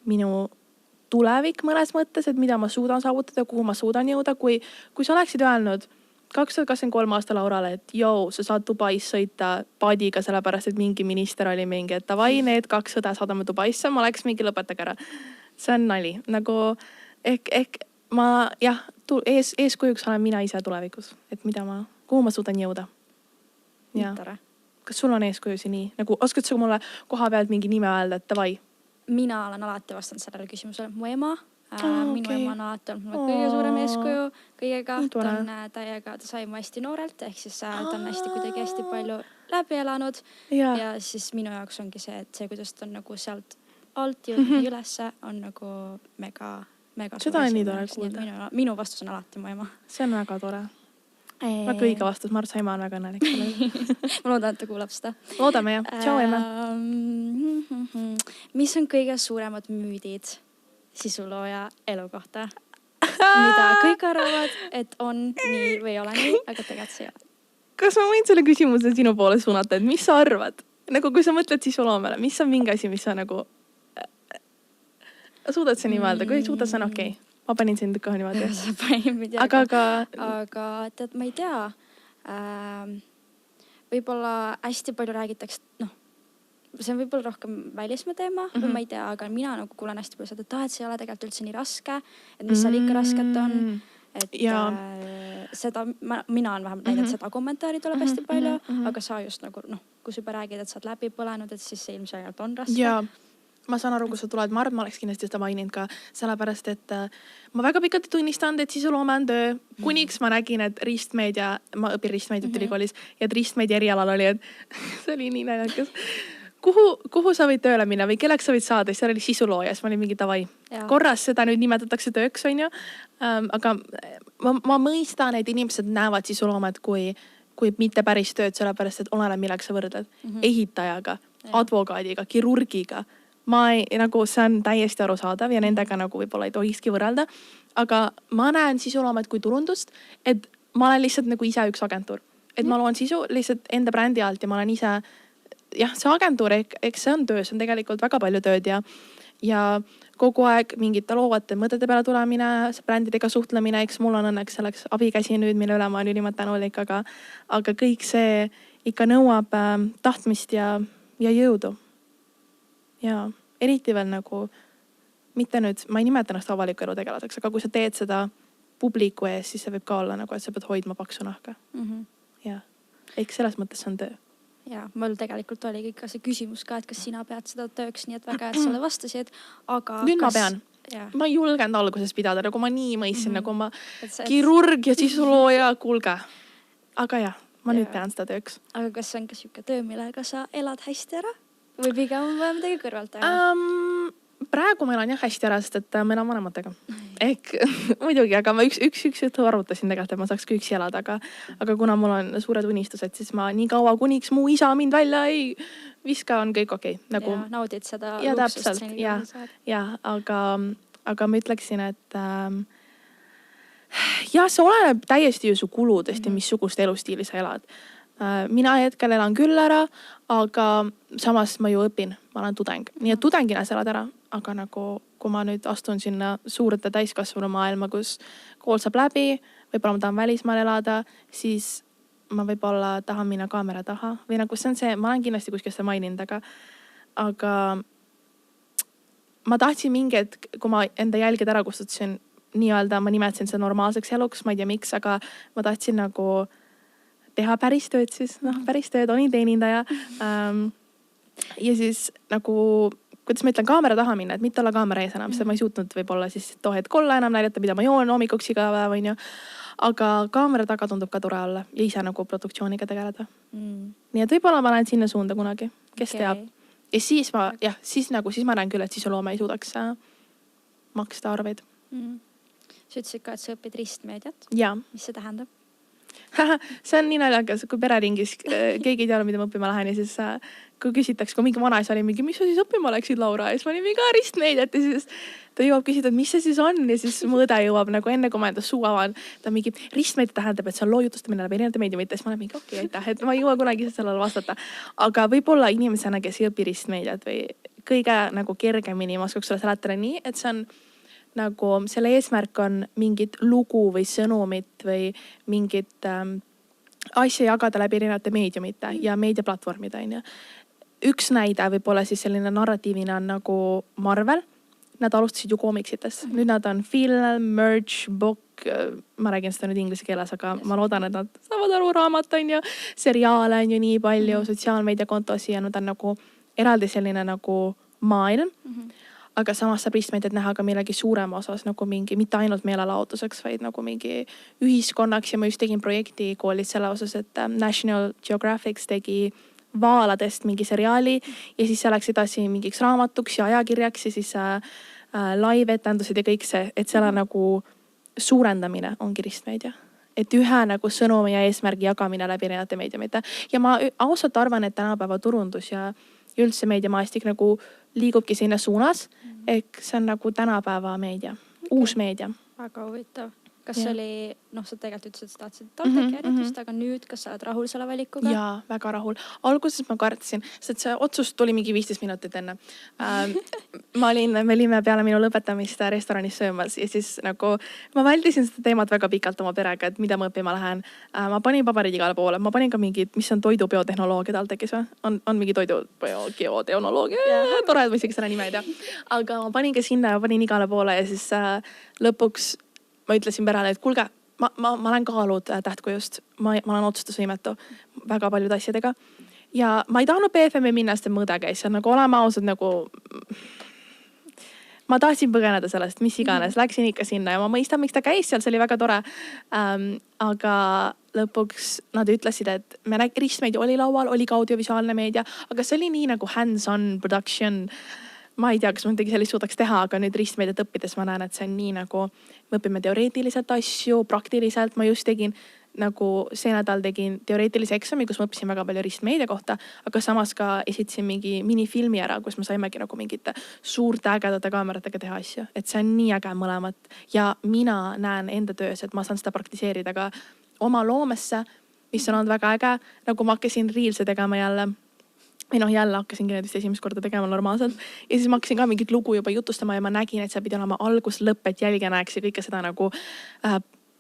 minu tulevik mõnes mõttes, et mida ma suudan saavutada, kuhu ma suudan jõuda. Kui sa oleksid öelnud 2023 aasta Laurale, et sa saad Dubais sõita padiga, sellepärast, et mingi minister oli mingi, et davai, need 2 õde saadame Dubaisse, ma oleks mingi lõpetage ära. See on nali. Nagu, ehk ma, eeskujuks olen mina ise tulevikus, et kuhu ma suudan jõuda. Kas sul on eeskujusi nii? Nagu, oskad sa mulle koha pealt mingi nime öelda, et davai? Mina olen alati vastanud sellele küsimusele. Mu ema. Minu ema on alati olnud mulle kõige suurem eeskuju kõigega. Ta sai mu hästi noorelt, ehk siis ta on kuidagi hästi palju läbi elanud. Ja siis minu jaoks ongi see, et see, kuidas ta on nagu sealt alt jõudnud ülesse, on nagu mega seda on nii tore kuulda. Minu vastus on alati mu ema. See on väga tore. Väga õige vastus. Ma arvan, sa ema on väga õnnelik. Ma loodan, et ta kuulab seda. Loodame, jah. Tšau, ema. Mis on kõige suuremad müüdid sisulooja elu kohta? Mida kõik arvavad, et on nii või ei ole nii, aga tegelikult see ei ole. Kas ma võin selle küsimuse sinu poole suunata, et mis sa arvad? Nagu kui sa mõtled sisuloomele, mis on mingi asi, mis sa nagu suudad sa nii mõelda? Kui suudad, see on okei. Ma panin sind kohe niimoodi. Aga tead, ma ei tea. Võib-olla hästi palju räägitakse, see on võib-olla rohkem välismaa teema, või ma ei tea, aga mina nagu kuulen hästi palju seda, et see ei ole tegelikult üldse nii raske, et mis seal ikka rasket on. Et seda, mina olen vähemalt näinud, seda kommentaari tuleb hästi palju, aga sa just nagu, kui sa juba räägid, et sa oled läbi põlenud, et siis see ilmselt on raske. Jaa. Ma saan aru, kus sa tuled. Ma arvan, ma oleks kindlasti seda maininud ka, sellepärast, et ma väga pikalt tunnistan, et sisuloome on töö. Kuniks ma nägin, et ristmeedia, ma õpin ristmeediat ülikoolis, ja et ristmeedia erialal oli, et see oli nii naljakas. Kuhu sa võid tööle minna või kelleks sa võid saada? Seal oli sisulooja, siis ma olin mingi davai. Korras seda nüüd nimetatakse tööks, on ju. Aga ma mõistan, et inimesed näevad sisuloomet kui mitte päris tööd, sellepärast, et oleneb millega sa võrdled. Ehitajaga, advokaadiga, kirurgiga. See on täiesti arusaadav ja nendega nagu võib-olla ei tohikski võrrelda. Aga ma näen sisuloomet kui turundust, et ma olen lihtsalt nagu ise üks agentuur. Et ma loon sisu lihtsalt enda brändi alt ja ma olen ise jah, see agentuur, eks see on töö, see on tegelikult väga palju tööd ja kogu aeg mingite loovate mõtete peale tulemine, brändidega suhtlemine, eks mul on õnneks selleks abikäsi nüüd, mille üle ma olen ülimalt tänulik, aga kõik see ikka nõuab tahtmist ja jõudu. Ja eriti veel nagu, mitte nüüd, ma ei nimeta ennast avaliku elu tegelaseks, aga kui sa teed seda publiku ees, siis see võib ka olla nagu, et sa pead hoidma paksu nahka. Ja eks selles mõttes see on töö. Ja mul tegelikult oligi ka see küsimus ka, et kas sina pead seda tööks, nii et väga hea, et sulle vastasid, aga nüüd ma pean. Ma ei julgenud alguses pidada, nagu ma nii mõistsin, nagu ma kirurg ja sisulooja, kuulge. Aga jah, ma nüüd pean seda tööks. Aga kas see on ka siuke töö, millega sa elad hästi ära? Või pigem midagi kõrvalt teha? Praegu ma elan jah hästi ära, sest et ma elan vanematega. Ehk muidugi, aga ma üks jutu arvutasin tegelikult, et ma saaks üksi elada, aga kuna mul on suured unistused, siis ma nii kaua kuniks mu isa mind välja ei viska, on kõik okei. Nagu... Ja naudid seda ja, luksust. Ja, aga ma ütleksin, et see oleneb täiesti ju su kuludest ja missugust elustiili sa elad. Mina hetkel elan küll ära, aga samas ma ju õpin, ma olen tudeng. Nii et tudengina sa elad ära, aga nagu kui ma nüüd astun sinna suurte täiskasvanu maailma, kus kool saab läbi, võib-olla ma tahan välismaal elada, siis ma võib-olla tahan minna kaamera taha. Või nagu see on see, ma olen kindlasti kuskil seda maininud, aga ma tahtsin mingi hetk, kui ma enda jälgid ära kustutasin, nii-öelda ma nimetasin seda normaalseks eluks, ma ei tea miks, aga ma tahtsin nagu teha päris tööd siis, päris tööd, olin teenindaja. Ja siis nagu, kuidas ma ütlen, kaamera taha minna, et mitte olla kaamera ees enam, sest ma ei suutnud võib-olla siis too hetk olla enam näidata, mida ma joon hommikuks iga päev, on ju. Aga kaamera taga tundub ka tore olla ja ise nagu produktsiooniga tegeleda. Nii et võib-olla ma lähen sinna suunda kunagi, kes teab. Ja siis ma näen küll, et sisuloome ei suudaks maksta arveid. Sa ütlesid ka, et sa õpid ristmeediat. Ja. Mis see tähendab? See on nii naljakas, kui pereringis keegi ei teada, mida ma õppima lähen ja siis kui küsitaks, kui mingi vanaisa oli mingi, mis sa siis õppima läksid, Laura? Ja siis ma olin mingi ristmeediat ja siis ta jõuab küsida, et mis see siis on ja siis mu õde jõuab nagu enne, kui ma enda suu avan. Ta mingi ristmeediat tähendab, et see on loojutustamine läbi erinevate meediumite. Siis ma olen mingi okei, aitäh, et ma ei jõua kunagi sellele vastata. Aga võib-olla inimesena, kes ei õpi ristmeediat või kõige nagu kergemini ma oskaks sulle seletada nii, et see on nagu selle eesmärk on mingit lugu või sõnumit või mingit asja jagada läbi erinevate meediumite ja meediaplatvormide. Üks näide võib-olla siis selline narratiivina on nagu Marvel. Nad alustasid ju koomiksitest. Nüüd nad on film, merch, book. Ma räägin seda nüüd inglise keeles, aga ma loodan, et nad saavad aru, raamat on ju, seriaale on ju nii palju, sotsiaalmeediakontosi ja nad on nagu eraldi selline nagu maailm. Aga samas saab ristmeediat näha ka millegi suurema osas nagu mingi, mitte ainult meelelaotuseks, vaid nagu mingi ühiskonnaks. Ja ma just tegin projekti koolis selle osas, et National Geographic tegi vaaladest mingi seriaali ja siis see läks edasi mingiks raamatuks ja ajakirjaks ja siis live-etendused ja kõik see, et selle nagu suurendamine ongi ristmeedia. Et ühe nagu sõnumi ja eesmärgi jagamine läbi erinevate meediumite. Ja ma ausalt arvan, et tänapäeva turundus ja üldse meediamaastik nagu liigubki sinna suunas. Ehk see on nagu tänapäeva meedia, uus meedia. Väga huvitav. Kas see oli, sa tegelikult ütlesid, et sa tahtsid TalTechi, aga nüüd, kas sa oled rahul selle valikuga? Jaa, väga rahul. Alguses ma kartsin, sest see otsus tuli mingi 15 minutit enne. Me olime peale minu lõpetamist restoranis söömas ja siis nagu ma väldisin seda teemat väga pikalt oma perega, et mida ma õppima lähen. Ma panin paberid igale poole, ma panin ka mingid, mis on toidubiotehnoloogia TalTechis või? On mingi toidubiotehnoloogia, tore, et ma isegi selle nime ei tea. Aga ma panin ka sinna ja panin igale poole ja siis lõpuks ma ütlesin perale, et kuulge, ma olen kaalud tähtkujust. Ma olen otsustusvõimetu väga paljude asjadega. Ja ma ei tahtnud BFM-i minna, sest mõõde käis. Nagu olema ausad nagu... Ma tahtsin põgeneda sellest, mis iganes. Läksin ikka sinna ja ma mõistan, miks ta käis seal. See oli väga tore. Aga lõpuks nad ütlesid, et ristmeedia oli laual, oli ka audiovisuaalne meedia. Aga see oli nii nagu hands-on production. Ma ei tea, kas ma midagi sellist suudaks teha, aga nüüd ristmeediat õppides ma näen, et see on nii nagu, me õpime teoreetiliselt asju, praktiliselt. Ma just tegin, nagu see nädal tegin teoreetilise eksami, kus ma õppisin väga palju ristmeedia kohta, aga samas ka esitasin mingi minifilmi ära, kus me saimegi nagu mingite suurte ägedate kaameratega teha asju. Et see on nii äge mõlemat. Ja mina näen enda töös, et ma saan seda praktiseerida ka oma loomesse, mis on olnud väga äge. Nagu ma hakkasin reelse tegema jälle või noh, jälle hakkasingi need vist esimest korda tegema normaalselt. Ja siis ma hakkasin ka mingit lugu juba jutustama ja ma nägin, et see pidi olema algus, lõpp, et jälgija näeks ja kõike seda nagu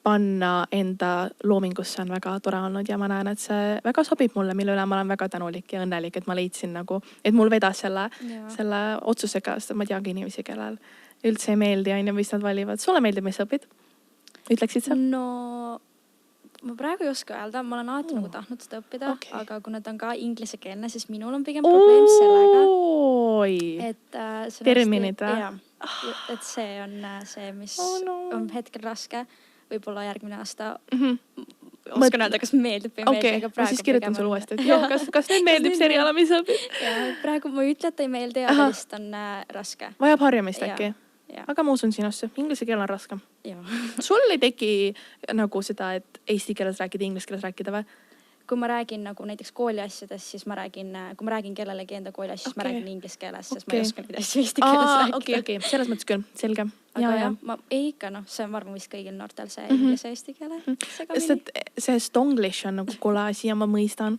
panna enda loomingusse on väga tore olnud ja ma näen, et see väga sobib mulle, mille üle ma olen väga tänulik ja õnnelik, et ma leidsin nagu, et mul vedas selle otsusega, sest ma teangi inimesi, kellel üldse ei meeldi, mis nad valivad. Sulle meeldib, mis sa õpid? Ütleksid sa? No ma praegu ei oska öelda, ma olen alati nagu tahtnud seda õppida, aga kuna ta on ka inglisekeelne, siis minul on pigem probleem sellega, et terminid või? Et see on see, mis on hetkel raske, võib-olla järgmine aasta oskan öelda, kas meeldib või meeldib, aga praegu ma siis kirjutan sulle uuesti, et kas nüüd meeldib seriala, mis õpib? Praegu ma ei ütle, et ei meeldi, aga lihtsalt on raske. Vajab harjamist äkki? Aga ma usun sinusse, inglise keel on raske. Sul ei teki nagu seda, et eesti keeles rääkida, inglise keeles rääkida või? Kui ma räägin nagu näiteks kooliasjadest, siis ma räägin, kui ma räägin kellelegi enda kooli asjast, siis ma räägin inglise keeles, sest ma ei oska neid asju eesti keeles rääkida. Okei, selles mõttes küll, selge. Aga jah, ma ei ikka, see on varmu vist kõigil noortel see inglise eesti keele segamini. See stonglish on nagu kole asi ja ma mõistan.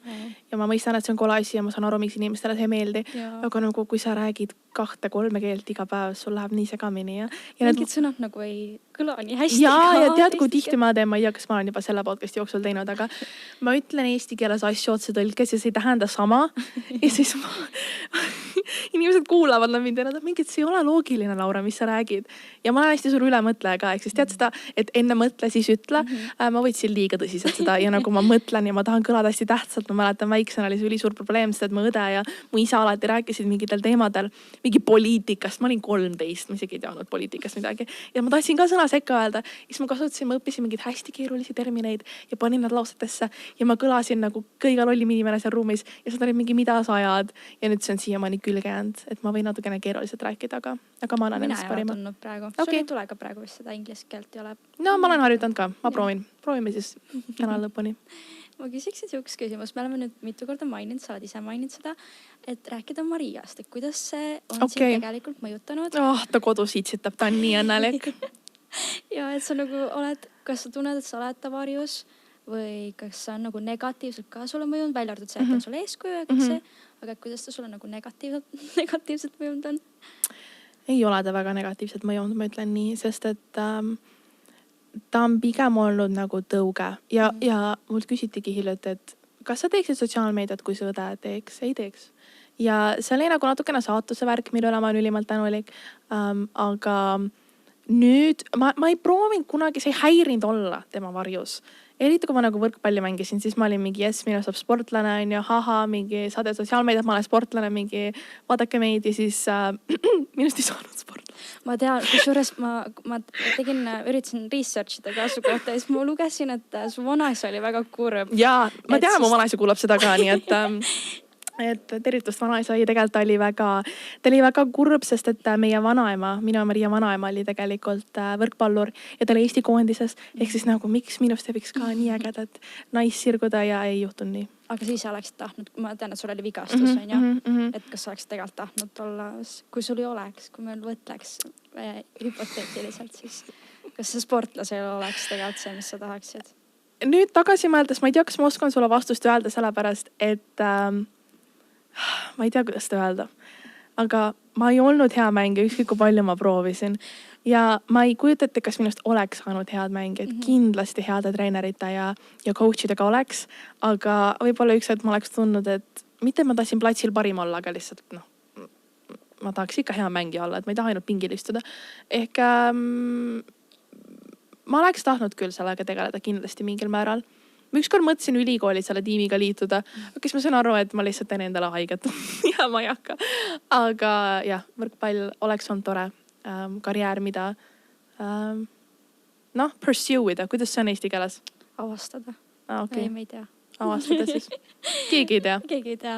Ja ma mõistan, et see on kole asi ja ma saan aru, miks inimestele see ei meeldi. Aga nagu kui sa räägid 2-3 keelt iga päev, sul läheb nii segamini. Mingid sõnad nagu ei kõla nii hästi. Ja tead, kui tihti ma teen, ma ei tea, kas ma olen juba selle podcasti jooksul teinud, aga ma ütlen eesti keeles asju otse tõlkes ja see ei tähenda sama. Ja siis inimesed kuulavad mind ja nad on mingid, see ei ole loogiline, Laura, mis sa räägid. Ja ma olen hästi suur ülemõtleja ka, eks siis tead seda, et enne mõtle, siis ütle. Ma võtsin liiga tõsiselt seda ja nagu ma mõtlen ja ma tahan kõlada hästi tähtsalt. Ma mäletan, väiksena oli see ülisuur probleem, sest et mu õde ja mu isa alati rääkisid mingitel teemadel, mingi poliitikast. Ma olin 13, ma isegi ei teadnud poliitikast midagi. Ja ma tahtsin ka sõna sekka öelda. Siis ma kasutasin, ma õppisin mingid hästi keerulisi termineid ja panin nad lausetesse ja ma kõlasin nagu kõige lollim inimene seal ruumis ja seda oli mingi mida sa ajad ja nüüd see on siiamaani külge jäänud, et ma võin natukene keeruliselt rääkida, aga ma annan ennast parima. Mina ei ole praegu. Sul ei tule ka praegu vist seda inglise keelt ei ole. No ma olen harjutanud ka, ma proovin. Proovime siis täna lõpuni. Ma küsiksin siukest küsimus, me oleme nüüd mitu korda maininud, sa oled ise maininud seda, et rääkida Mariast, et kuidas see on siin tegelikult mõjutanud? Ta kodus itsitab, ta on nii õnnelik. Ja et sa nagu oled, kas sa tunned, et sa oled ta varjus või kas sa on nagu negatiivselt ka sulle mõjunud, välja arvatud see, et on sulle eeskuju ja kõik see, aga kuidas ta sulle nagu negatiivselt mõjunud on? Ei ole ta väga negatiivselt mõjunud, ma ütlen nii, sest et ta on pigem olnud nagu tõuge ja mult küsitigi hiljuti, et kas sa teeksid sotsiaalmeediat, kui sa õde teeks? Ei teeks. Ja see oli nagu natukene saatuse värk, mille üle ma olen ülimalt tänulik, aga nüüd ma ei proovinud kunagi, see ei häirinud olla tema varjus. Eriti kui ma nagu võrkpalli mängisin, siis ma olin mingi minu saab sportlane on ju, mingi saade sotsiaalmeediat, ma olen sportlane, mingi vaadake meid ja siis minust ei saanud sportlane. Ma tean, kusjuures ma üritasin research ida ka su kohta ja siis ma lugesin, et su vanaisa oli väga kurb. Jaa, ma tean, mu vanaisa kuulab seda ka, nii et tervitust vanaisa ja tegelikult ta oli väga kurb, sest et meie vanaema, minu ja Maria vanaema oli tegelikult võrkpallur ja ta oli Eesti koondises. Ehk siis nagu miks minust ei võiks ka nii ägedat naissirguda ja ei juhtunud nii. Aga siis oleksid tahtnud, ma tean, et sul oli vigastus, on ju? Et kas sa oleksid tegelikult tahtnud olla, kui sul ei oleks, kui meil võtleks hüpoteetiliselt, siis kas see sportlasel oleks tegelikult see, mis sa tahaksid? Nüüd tagasi mõeldes, ma ei tea, kas ma oskan sulle vastust öelda sellepärast, et ma ei tea, kuidas seda öelda, aga ma ei olnud hea mängija, ükskõik kui palju ma proovisin. Ja ma ei kujuta ette, kas minust oleks saanud head mängijad. Kindlasti heade treenerite ja coachidega oleks, aga võib-olla üks hetk ma oleks tundnud, et mitte ma tahtsin platsil parim olla, aga lihtsalt ma tahaks ikka hea mängija olla, et ma ei taha ainult pingil istuda. Ehk ma oleks tahtnud küll sellega tegeleda kindlasti mingil määral. Ma ükskord mõtlesin ülikoolis selle tiimiga liituda, kes ma saan aru, et ma lihtsalt teen endale haiget ja ma ei hakka. Aga jah, võrkpall oleks olnud tore karjäär, mida pursue ida. Kuidas see on eesti keeles? Avastada. Okay. Ei, ma ei tea. Avastada siis. Keegi ei tea. Keegi ei tea.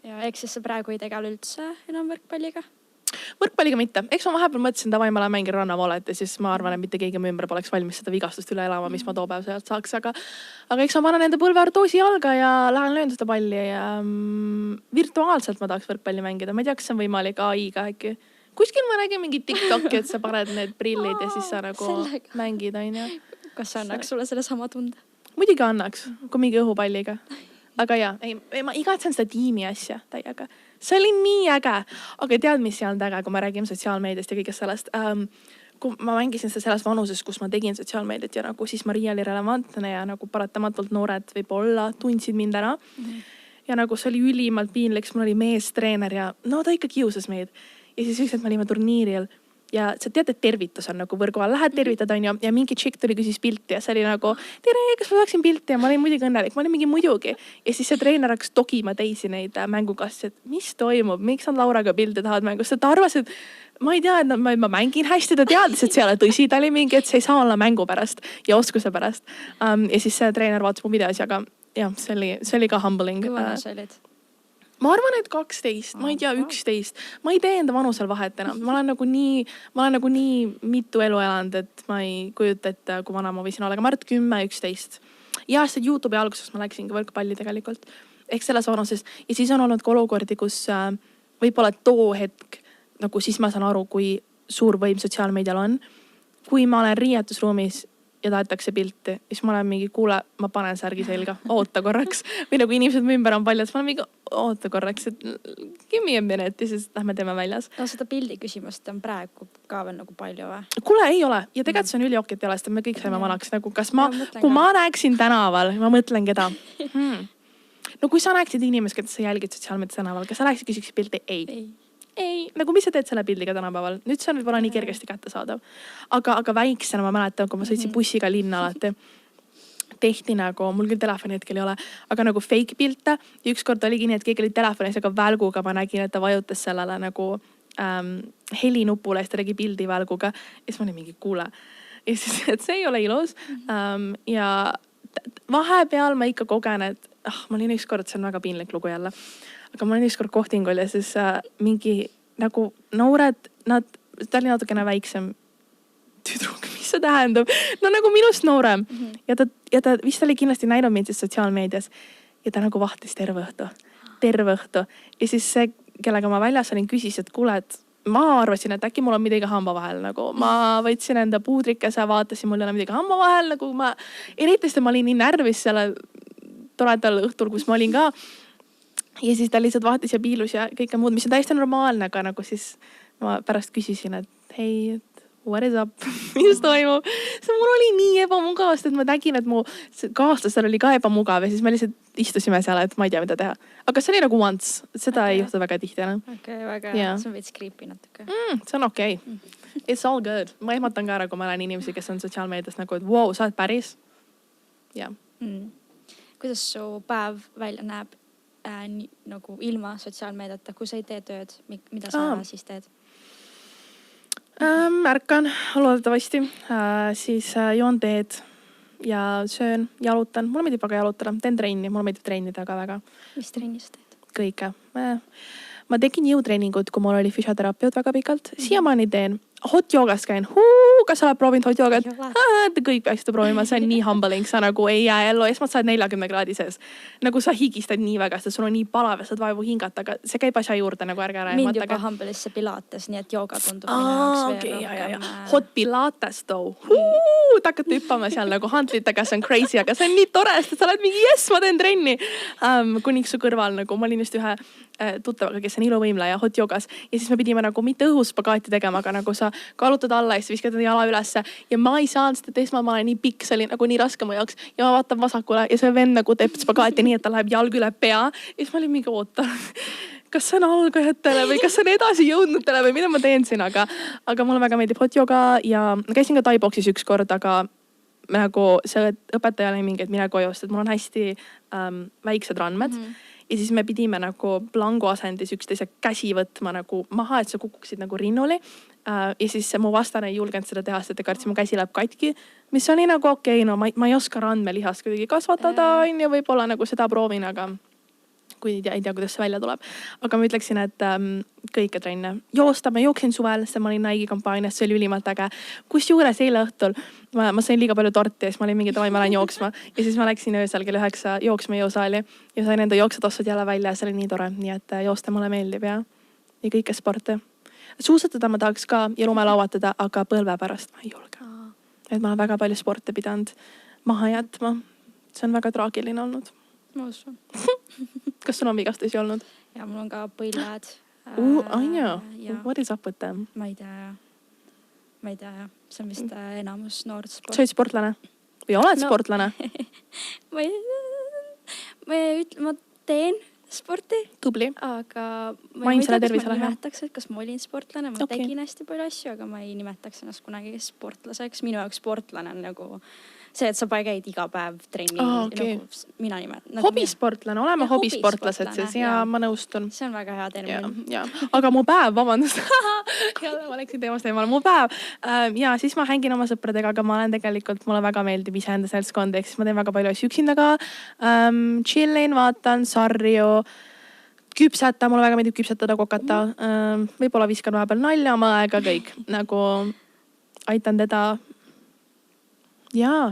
Ja eks siis sa praegu ei tegele üldse enam võrkpalliga? Võrkpalliga mitte. Eks ma vahepeal mõtlesin, davai, ma lähen mängin rannavoolet ja siis ma arvan, et mitte keegi mu ümber poleks valmis seda vigastust üle elama, mis ma too päev sealt saaks. Aga eks ma panen enda pulverdoosi jalga ja lähen löön seda palli ja virtuaalselt ma tahaks võrkpalli mängida. Ma ei tea, kas see on võimalik AI-ga äkki. Kuskil ma nägin mingi TikToki, et sa paned need prillid ja siis sa nagu mängid, on ju. Kas see annaks sulle selle sama tunde? Muidugi annaks, kui mingi õhupalliga. aga jaa, ma igatsen seda tiimi asja täiega. See oli nii äge. Aga tead, mis ei olnud äge, kui me räägime sotsiaalmeediast ja kõigest sellest. Kui ma mängisin seda selles vanuses, kus ma tegin sotsiaalmeediat ja nagu siis Maria oli relevantne ja nagu paratamatult noored võib-olla tundsid mind ära. Ja nagu see oli ülimalt piinlik, mul oli meestreener ja no ta ikka kiusas meid. Ja siis ükskord me olime turniiril ja sa tead, et tervitus on nagu võrgu all. Lähed tervitad, on ju, ja mingi tšikk tuli küsis pilti ja see oli nagu, tere, kas ma saaksin pilti ja ma olin muidugi õnnelik. Ma olin mingi muidugi. Ja siis see treener hakkas togima teisi neid mängukassi, et mis toimub, miks nad Lauraga pilti tahavad mängust. Ta arvas, et ma ei tea, et ma mängin hästi, ta teadis, et see ei ole tõsi. Ta oli mingi, et see ei saa olla mängu pärast ja oskuse pärast. Ja siis see treener vaatas mu videos, aga jah, see oli ka humbling. Kui vana sa olid? Ma arvan, et 12, ma ei tea, 11. Ma ei tee enda vanusel vahet enam. Ma olen nagu nii mitu elu elanud, et ma ei kujuta ette, kui vana ma võisin olla. Aga ma arvan, et 10, 11. Ja aastaid YouTube'i alguses ma läksingi võrkpalli tegelikult. Ehk selles vanuses. Ja siis on olnud ka olukordi, kus võib-olla too hetk, nagu siis ma saan aru, kui suur võim sotsiaalmeedial on. Kui ma olen riietusruumis ja tahetakse pilti, siis ma olen mingi, kuule, ma panen särgi selga, oota korraks. Või nagu inimesed mu ümber on paljad, ma olen mingi, oota korraks, et give me a minute ja siis lähme teeme väljas. No seda pildi küsimust on praegu ka veel nagu palju või? Kuule, ei ole. Ja tegelikult see on üliokk, et ei ole, sest me kõik saime vanaks. Nagu kas kui ma näeksin tänaval, ma mõtlen keda. No kui sa näeksid inimest, keda sa jälgid sotsiaalmeedias tänaval, kas sa läheksid küsiks pildi? Ei, nagu mis sa teed selle pildiga tänapäeval? Nüüd see on võib-olla nii kergesti kättesaadav. Aga väiksena ma mäletan, kui ma sõitsin bussiga linna alati, tehti nagu, mul küll telefoni hetkel ei ole, aga nagu fake pilte. Ja ükskord oligi nii, et keegi oli telefonis, aga välguga ma nägin, et ta vajutas sellele nagu helinupule, siis ta tegi pildi välguga. Ja siis ma olin mingi kuule. Ja siis, et see ei ole ilus. Ja vahepeal ma ikka kogen, et ma olin ükskord, see on väga piinlik lugu jälle. Aga ma olin ükskord kohtingul ja siis mingi nagu noored, ta oli natukene väiksem tüdruk, mis see tähendab? No nagu minust noorem. Ja ta vist oli kindlasti näinud mind siis sotsiaalmeedias. Ja ta nagu vahtis terve õhtu. Ja siis see, kellega ma väljas olin, küsis, et kuule, et ma arvasin, et äkki mul on midagi hamba vahel. Nagu ma võtsin enda puudrikese, vaatasin, mul ei ole midagi hamba vahel. Nagu eriti ma olin nii närvis selle toredal õhtul, kus ma olin ka. Ja siis ta lihtsalt vaatis ja piilus ja kõike muud, mis on täiesti normaalne, aga nagu siis ma pärast küsisin, et hei, what is up, mis toimub? Mul oli nii ebamugavast, et ma nägin, et mu kaaslasel oli ka ebamugav ja siis me lihtsalt istusime seal, et ma ei tea, mida teha. Aga see oli nagu once, seda ei juhtu väga tihti enam. Okei, väga, see on veits creepy natuke. See on okei. It's all good. Ma ehmatan ka ära, kui ma olen inimesi, kes on sotsiaalmeedias nagu, et wow, sa oled päris. Jah. Kuidas su päev välja näeb? Nagu ilma sotsiaalmeediata, kui sa ei tee tööd, mida sa siis teed? Märkan loodetavasti, siis joon teed ja söön, jalutan. Mulle meeldib väga jalutada, teen trenni, mulle meeldib trennida ka väga. Mis trennis teed? Kõike. Ma tegin jõutreeningut, kui mul oli füsioterapeut väga pikalt. Siiamaani teen. Hot joogas käin. Kas sa oled proovinud hot joogat? Kõik peaksid proovima, see on nii humbling. Sa nagu ei jää ellu, esmalt sa oled 40 kraadi sees. Nagu sa higistad nii väga, sest sul on nii palav ja saad vaevu hingata, aga see käib asja juurde nagu ärge ära. Mind juba humble'isse pilates, nii et jooga tundub Hot pilates too. Ta hakkate hüppama seal nagu hantlitega, see on crazy, aga see on nii tore, sest sa oled mingi yes, ma teen trenni. Kuniks su kõrval nagu, ma olin just ühe tuttavaga, kes on iluvõimleja hot joogas ja siis me pidime nagu mitte õhus spagaati tegema, aga nagu sa kaalutad alla ja siis viskad jala ülesse ja ma ei saanud seda, et esmalt ma olen nii pikk, see oli nagu nii raske mu jaoks ja ma vaatan vasakule ja see vend nagu teeb spagaati nii, et ta läheb jalg üle pea ja siis ma olin mingi oota, kas see on algajatele või kas see on edasi jõudnutele või mida ma teen siin, aga mulle väga meeldib hot jooga ja käisin ka Thai-boksis ükskord, aga nagu see õpetaja oli mingi, et mine koju, sest mul on hästi väiksed randmed. Ja siis me pidime nagu plangu asendis üksteise käsi võtma nagu maha, et sa kukuksid nagu rinnuli. Ja siis mu vastane ei julgenud seda teha, sest ta kartsi mu käsi läheb katki, mis oli nagu okei, no ma ei oska randmelihast kuidagi kasvatada ja võib-olla nagu seda proovin, aga kui ei tea, kuidas see välja tuleb. Aga ma ütleksin, et kõike trenne. Joosta, ma jooksin suvel, sest ma olin Nike kampaanias, see oli ülimalt äge. Kusjuures eile õhtul ma sain liiga palju torti ja siis ma olin mingi, ma lähen jooksma. Ja siis ma läksin öösel kell 9 jooksma jõusaali ja sain enda jooksetossud jälle välja ja see oli nii tore. Nii et joosta mulle meeldib ja kõike sporti. Suusatada ma tahaks ka ja lumelauatada, aga põlve pärast ma ei julge. Et ma olen väga palju sporte pidanud maha jätma. See on väga traagiline olnud. ma usun. Kas sul on vigastusi olnud? Ja mul on ka põlved. On ju? What is up with them? Ma ei tea. See on vist enamus noortesport. Sa oled sportlane? Või oled sportlane? ma teen sporti. Tubli. Aga ma ei tea, kas ma nimetaks, et kas ma olin sportlane. Ma tegin hästi palju asju, aga ma ei nimetaks ennast kunagi sportlaseks. Minu jaoks sportlane on nagu see, et sa käid iga päev trenni. Okay. Nagu mina nimetan. Hobisportlane, oleme hobisportlased siis ja ma nõustun. See on väga hea termin. Aga mu päev, vabandust. Ma läksin teemast eemale. Mu päev. Ja siis ma hängin oma sõpradega, aga ma olen tegelikult, mulle väga meeldib iseenda seltskond, ehk siis ma teen väga palju asju üksindaga. Chillin, vaatan sarju, küpseta, mulle väga meeldib küpsetada, kokata. Võib-olla viskan vahepeal nalja oma aega, kõik. Nagu aitan teda. Jaa.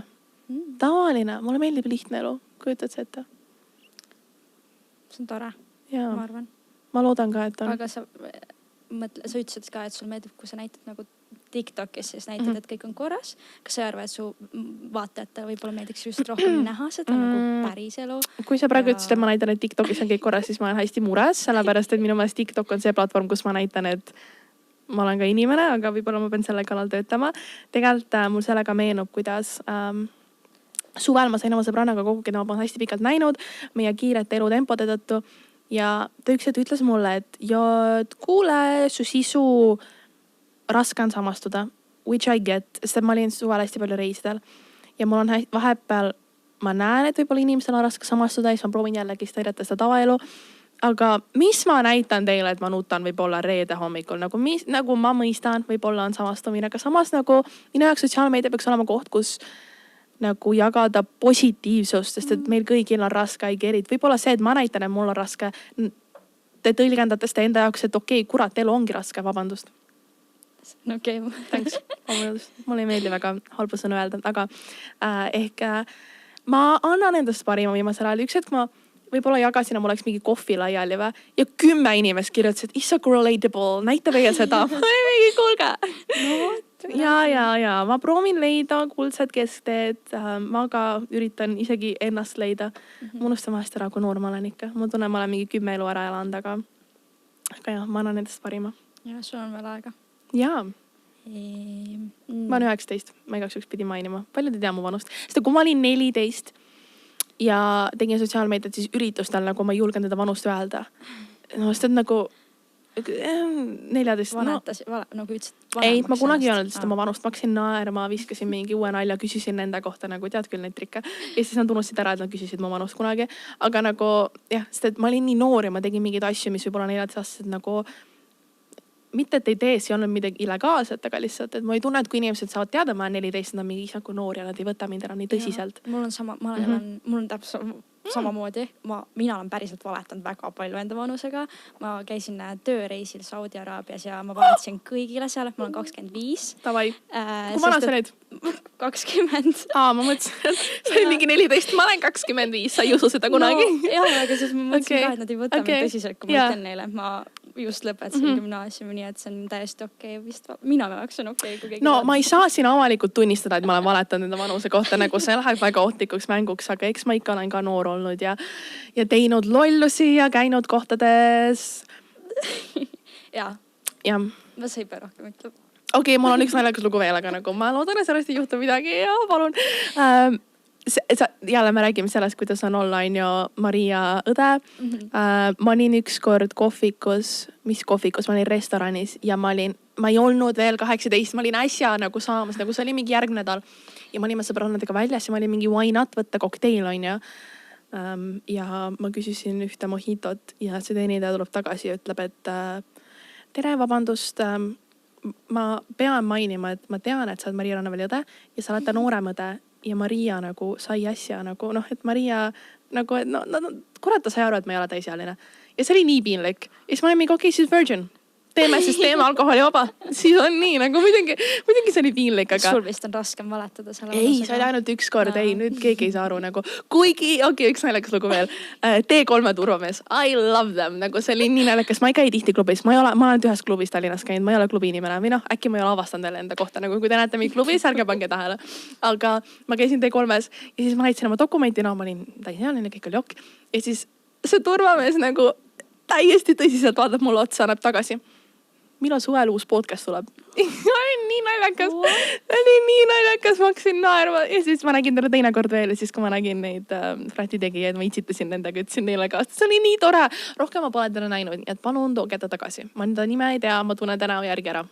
Tavaline, mulle meeldib lihtne elu, kujutad sa ette? See on tore, ma arvan. Ma loodan ka, et on. Aga sa ütlesid ka, et sul meeldib, kui sa näitad nagu TikTokis, siis näitad, et kõik on korras. Kas sa arvad, et su vaatajate võib-olla meeldiks just rohkem näha seda nagu päris elu? Kui sa praegu ütlesid, et ma näitan, et TikTokis on kõik korras, siis ma olen hästi mures, sellepärast, et minu meelest TikTok on see platvorm, kus ma näitan, et ma olen ka inimene, aga võib-olla ma pean selle kallal töötama. Tegelikult mul sellega meenub, kuidas suvel ma sain oma sõbrannaga kokku, keda ma olen hästi pikalt näinud meie kiirete elutempode tõttu. Ja ta üks hetk ütles mulle, et kuule, su sisu raske on samastuda. Which I get, sest ma olin suvel hästi palju reisidel. Ja mul on vahepeal, ma näen, et võib-olla inimestel on raske samastuda ja siis ma proovin jällegi näidata seda tavaelu. Aga mis ma näitan teile, et ma nutan võib-olla reede hommikul, nagu ma mõistan, võib-olla on samastumine, aga samas nagu minu jaoks sotsiaalmeedia peaks olema koht, kus nagu jagada positiivsust, sest et meil kõigil on raske, I get it. Võib-olla see, et ma näitan, et mul on raske, te tõlgendate seda enda jaoks, et okei, kurat, elu ongi raske, vabandust. Okei. Thanks. Mulle ei meeldi väga halbu sõnu öelda, aga ehk ma annan endast parima viimasel ajal. Üks hetk ma võib-olla jagasin, mul oleks mingi kohvi laiali või. Ja 10 inimest kirjutasid, it's so relatable, näita veel seda. Mingi kuulge. Ja, ma proovin leida kuldsed keskteed. Ma ka üritan isegi ennast leida. Ma unustan vahest ära, kui noor ma olen ikka. Ma tunnen, ma olen mingi 10 elu ära elanud, aga jah, ma annan endast parima. Ja, sul on veel aega. Jaa. Ma olen 19, ma igaks üks pidi mainima. Palju te tea mu vanust? Sest kui ma olin 14 ja tegin sotsiaalmeediat, siis üritustel nagu ma ei julgen teda vanust öelda. No, sest et nagu 14. Nagu ütlesid. Ei, ma kunagi ei öelnud seda oma vanust. Ma hakkasin naerma, viskasin mingi uue nalja, küsisin nende kohta, nagu tead küll neid trikke. Ja siis nad unustasid ära, et nad küsisid mu vanust kunagi. Aga nagu, jah, sest et ma olin nii noor ja ma tegin mingeid asju, mis võib-olla 14-aastased nagu mitte, et ei tee, see ei olnud midagi illegaalset, aga lihtsalt, et ma ei tunne, et kui inimesed saavad teada, ma olen 14, nad on mingi isaku noor ja nad ei võta mind ära nii tõsiselt. Mul on sama, mul on täpselt samamoodi. Mina olen päriselt valetanud väga palju enda vanusega. Ma käisin tööreisil Saudi Araabias ja ma valetasin kõigile seal, et ma olen 25. Tavai. Kui vana sa olid? 20. Ma mõtlesin, et sa olid mingi 14, ma olen 25, sa ei usu seda kunagi. Jah, aga siis ma mõtlesin ka, et nad ei võta mind tõsiselt, kui ma ütlen neile, et ma just lõpetasin gümnaasiumi, nii et see on täiesti okei. Minu jaoks on okei. No ma ei saa siin avalikult tunnistada, et ma olen valetanud enda vanuse kohta, nagu see läheb väga ohtlikuks mänguks, aga eks ma ikka olen ka noor olnud ja teinud lollusi ja käinud kohtades. Ja. Ma sa ei pea rohkem ütlema. Okei, mul on üks naljakas lugu veel, aga nagu ma loodan, et sellest ei juhtu midagi ja palun. Jälle me räägime sellest, kuidas on online ja Maria õde. Ma olin ükskord kohvikus, mis kohvikus, ma olin restoranis ja ma ei olnud veel 18, ma olin äsja nagu saamas, nagu see oli mingi järgmine nädal. Ja ma olin sõbrannadega väljas ja ma olin mingi why not võtta kokteil on ja. Ja ma küsisin ühte mojitot ja see teenindaja tuleb tagasi ja ütleb, et tere, vabandust, ma pean mainima, et ma tean, et sa oled Maria Rannaveli õde ja sa oled ta noorem õde. Ja Maria nagu sai äsja nagu, et Maria nagu, kurat ta sai aru, et ma ei ole täisealine. Ja see oli nii piinlik. Ja siis ma olin mingi, okei, she's virgin. teeme alkoholivaba. Siis on nii, nagu muidugi see oli piinlik, aga... Sul vist on raskem valetada selle ei, see oli ainult üks kord, ei, nüüd keegi ei saa aru nagu. Kuigi, üks naljakas lugu veel. T3 turvamees, I love them, nagu see oli nii naljakas. Ma ei käi tihti klubis, ma olen ühes klubis Tallinnas käinud, ma ei ole klubi inimene. Või äkki ma ei ole avastanud jälle enda kohta, nagu kui te näete mind klubis, ärge pange tähele. Aga ma käisin T3-s ja siis ma näitasin oma dokumenti, ma olin täisealine, kõik oli ok. Ja siis see turvamees nagu täiesti tõsiselt vaatab mulle otsa, annab tagasi. Millal suvel uus podcast tuleb? oli nii naljakas, ma hakkasin naerma ja siis ma nägin teda teine kord veel ja siis kui ma nägin neid fräti tegijaid, ma itsitasin nendega, ütlesin neile ka, see oli nii tore. Rohkem ma pole teda näinud, et palun tooge ta tagasi. Ma enda nime ei tea, ma tunnen täna järgi ära.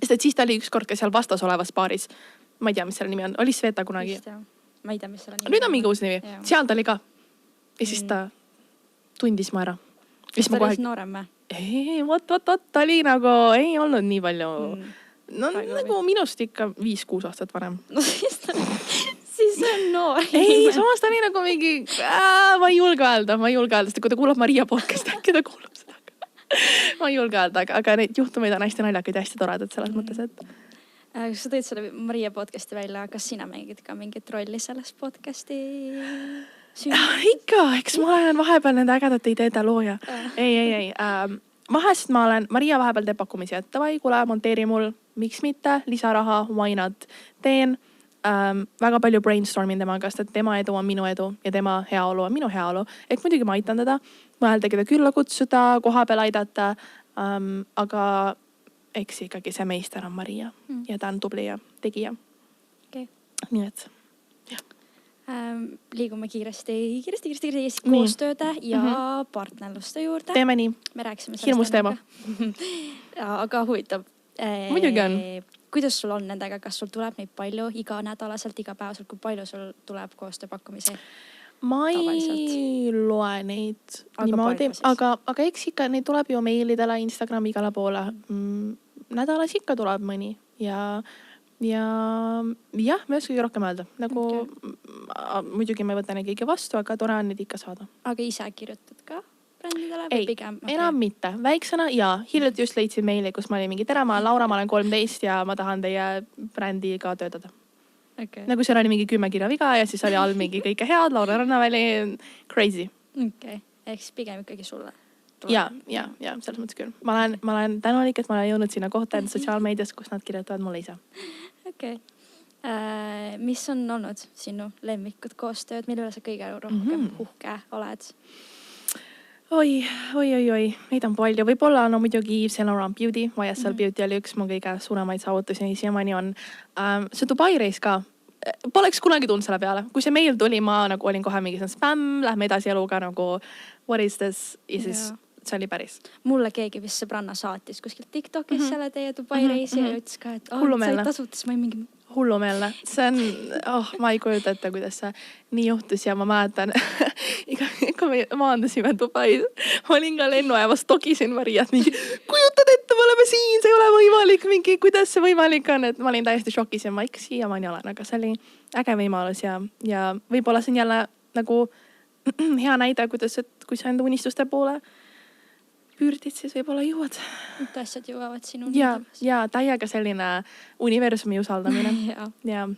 Sest et siis ta oli üks kord ka seal vastas olevas baaris. Ma ei tea, mis selle nimi on. Oli Sveta kunagi. Ma ei tea, mis selle nimi on. Nüüd on mingi uus nimi. Seal ta oli ka. Ja siis ta tundis ma ära. Kas ta oli siis noorem või? Ei, ta oli nagu, ei olnud nii palju. No nagu minust ikka 5-6 aastat vanem. No siis on noor. Ei, samas ta oli nagu mingi, ma ei julge öelda, sest kui ta kuulab Maria podcasti, äkki ta kuulab seda. Ma ei julge öelda, aga neid juhtumeid on hästi naljakaid ja hästi toredad selles mõttes, et... Kas sa tõid selle Maria podcasti välja, kas sina mängid ka mingit rolli selles podcasti? Ikka, eks ma olen vahepeal nende ägedate ideede looja. Ei. Vahest ma olen, Maria vahepeal teeb pakkumisi, et davai, kuule, monteeri mul, miks mitte, lisaraha, why not. Teen väga palju brainstormin temaga, sest et tema edu on minu edu ja tema heaolu on minu heaolu. Ehk muidugi ma aitan teda, mõelda keda külla kutsuda, koha peal aidata, aga eks ikkagi see meister on Maria ja ta on tubli ja tegija. Okay. Nii et... liigume kiiresti koostööde ja partnerluste juurde. Teeme nii. Me rääksime hirmus teema. Aga huvitav. Muidugi on. Kuidas sul on nendega? Kas sul tuleb neid palju iga nädalaselt, iga päevaselt? Kui palju sul tuleb koostööpakkumisi? Ma ei loe neid niimoodi, aga eks ikka neid tuleb ju meilidele, Instagrami igale poole. Nädalas ikka tuleb mõni ja jah, ma ei oska rohkem öelda. Nagu muidugi ma ei võta neid kõige vastu, aga tore on neid ikka saada. Aga ise kirjutad ka brändidele? Ei, enam mitte. Väiksena ja hiljuti just leidsin meili, kus ma olin mingi tere, ma olen Laura, ma olen 13 ja ma tahan teie brändiga töötada. Okay. Nagu seal oli mingi 10 kirja viga ja siis oli all mingi kõike head, Laura Rannaväli, crazy. Okay. Ehk siis pigem ikkagi sulle. Ja, selles mõttes küll. Ma olen tänulik, et ma olen jõudnud sinna kohta sotsiaalmeedias, kus nad kirjutavad mulle ise. Okay. Mis on olnud sinu lemmikud koostööd, mille üle sa kõige rohkem uhke oled? Oi, neid on palju. Võib-olla muidugi Yves Saint Laurent Beauty, YSL Beauty oli üks mu kõige suuremaid saavutusi, siiamaani on. See Dubai reis ka. Poleks kunagi tundnud selle peale. Kui see meil tuli, ma nagu olin kohe mingi spämm, lähme edasi eluga nagu what is this? Ja siis see oli päris. Mulle keegi vist sõbranna saatis kuskilt TikTokis selle teie Dubai reisi ja ütles ka, et hullumeelne. Sai tasutas, ma ei mingi... Hullumeelne. See on, ma ei kujuta ette, kuidas see nii juhtus ja ma mäletan, kui me maandusime Dubais, ma olin ka lennuajavas, togisin Mariat mingi, kujutad ette, me oleme siin, see ei ole võimalik, mingi, kuidas see võimalik on, et ma olin täiesti šokis ja ma ikka siiamaani olen, aga see oli äge võimalus ja võib-olla see on jälle nagu hea näide, kuidas, et kui sa enda unistuste poole püürdid, siis võib-olla jõuad. Need asjad jõuavad sinu ja täiega selline universumi usaldamine. ja.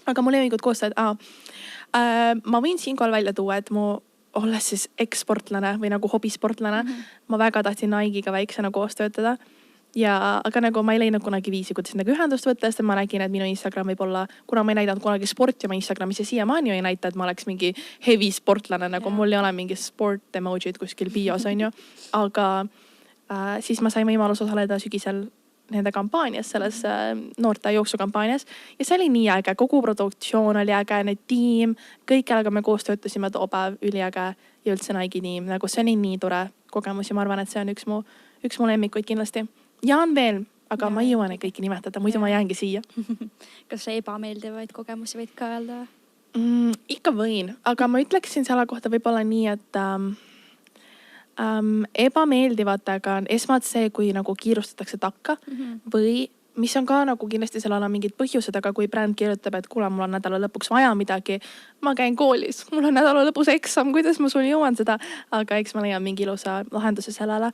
Aga mul lemmikud koostööd. Ma võin siinkohal välja tuua, et mu olles siis eksportlane või nagu hobisportlane, ma väga tahtsin Nike'iga väiksena koos töötada. Aga nagu ma ei leidnud kunagi viisi, kuidas nagu ühendust võtta, sest ma nägin, et minu Instagram võib olla, kuna ma ei näidanud kunagi sporti oma Instagramis ja siiamaani ei näita, et ma oleks mingi heavy sportlane, nagu mul ei ole mingi sport emojid kuskil bios, on ju. Aga siis ma sain võimalus osaleda sügisel nende kampaanias, selles noorte jooksukampaanias. Ja see oli nii äge, kogu produktsioon oli äge, need tiim, kõik, kellega me koos töötasime toopäev, üliäge ja üldse Nike tiim. Nagu see oli nii tore kogemus ja ma arvan, et see on üks mu lemmikuid kindlasti. Ja on veel, aga ma ei jõua neid kõiki nimetada, muidu ma jäängi siia. Kas see ebameeldivaid kogemusi võid ka öelda? Ikka võin, aga ma ütleksin selle kohta võib-olla nii, et ebameeldivatega on esmalt see, kui nagu kiirustatakse takka või mis on ka nagu kindlasti seal on mingid põhjused, aga kui bränd kirjutab, et kuule, mul on nädala lõpuks vaja midagi, ma käin koolis, mul on nädala lõpus eksam, kuidas ma sul jõuan seda, aga eks ma leian mingi ilusa lahenduse sellele.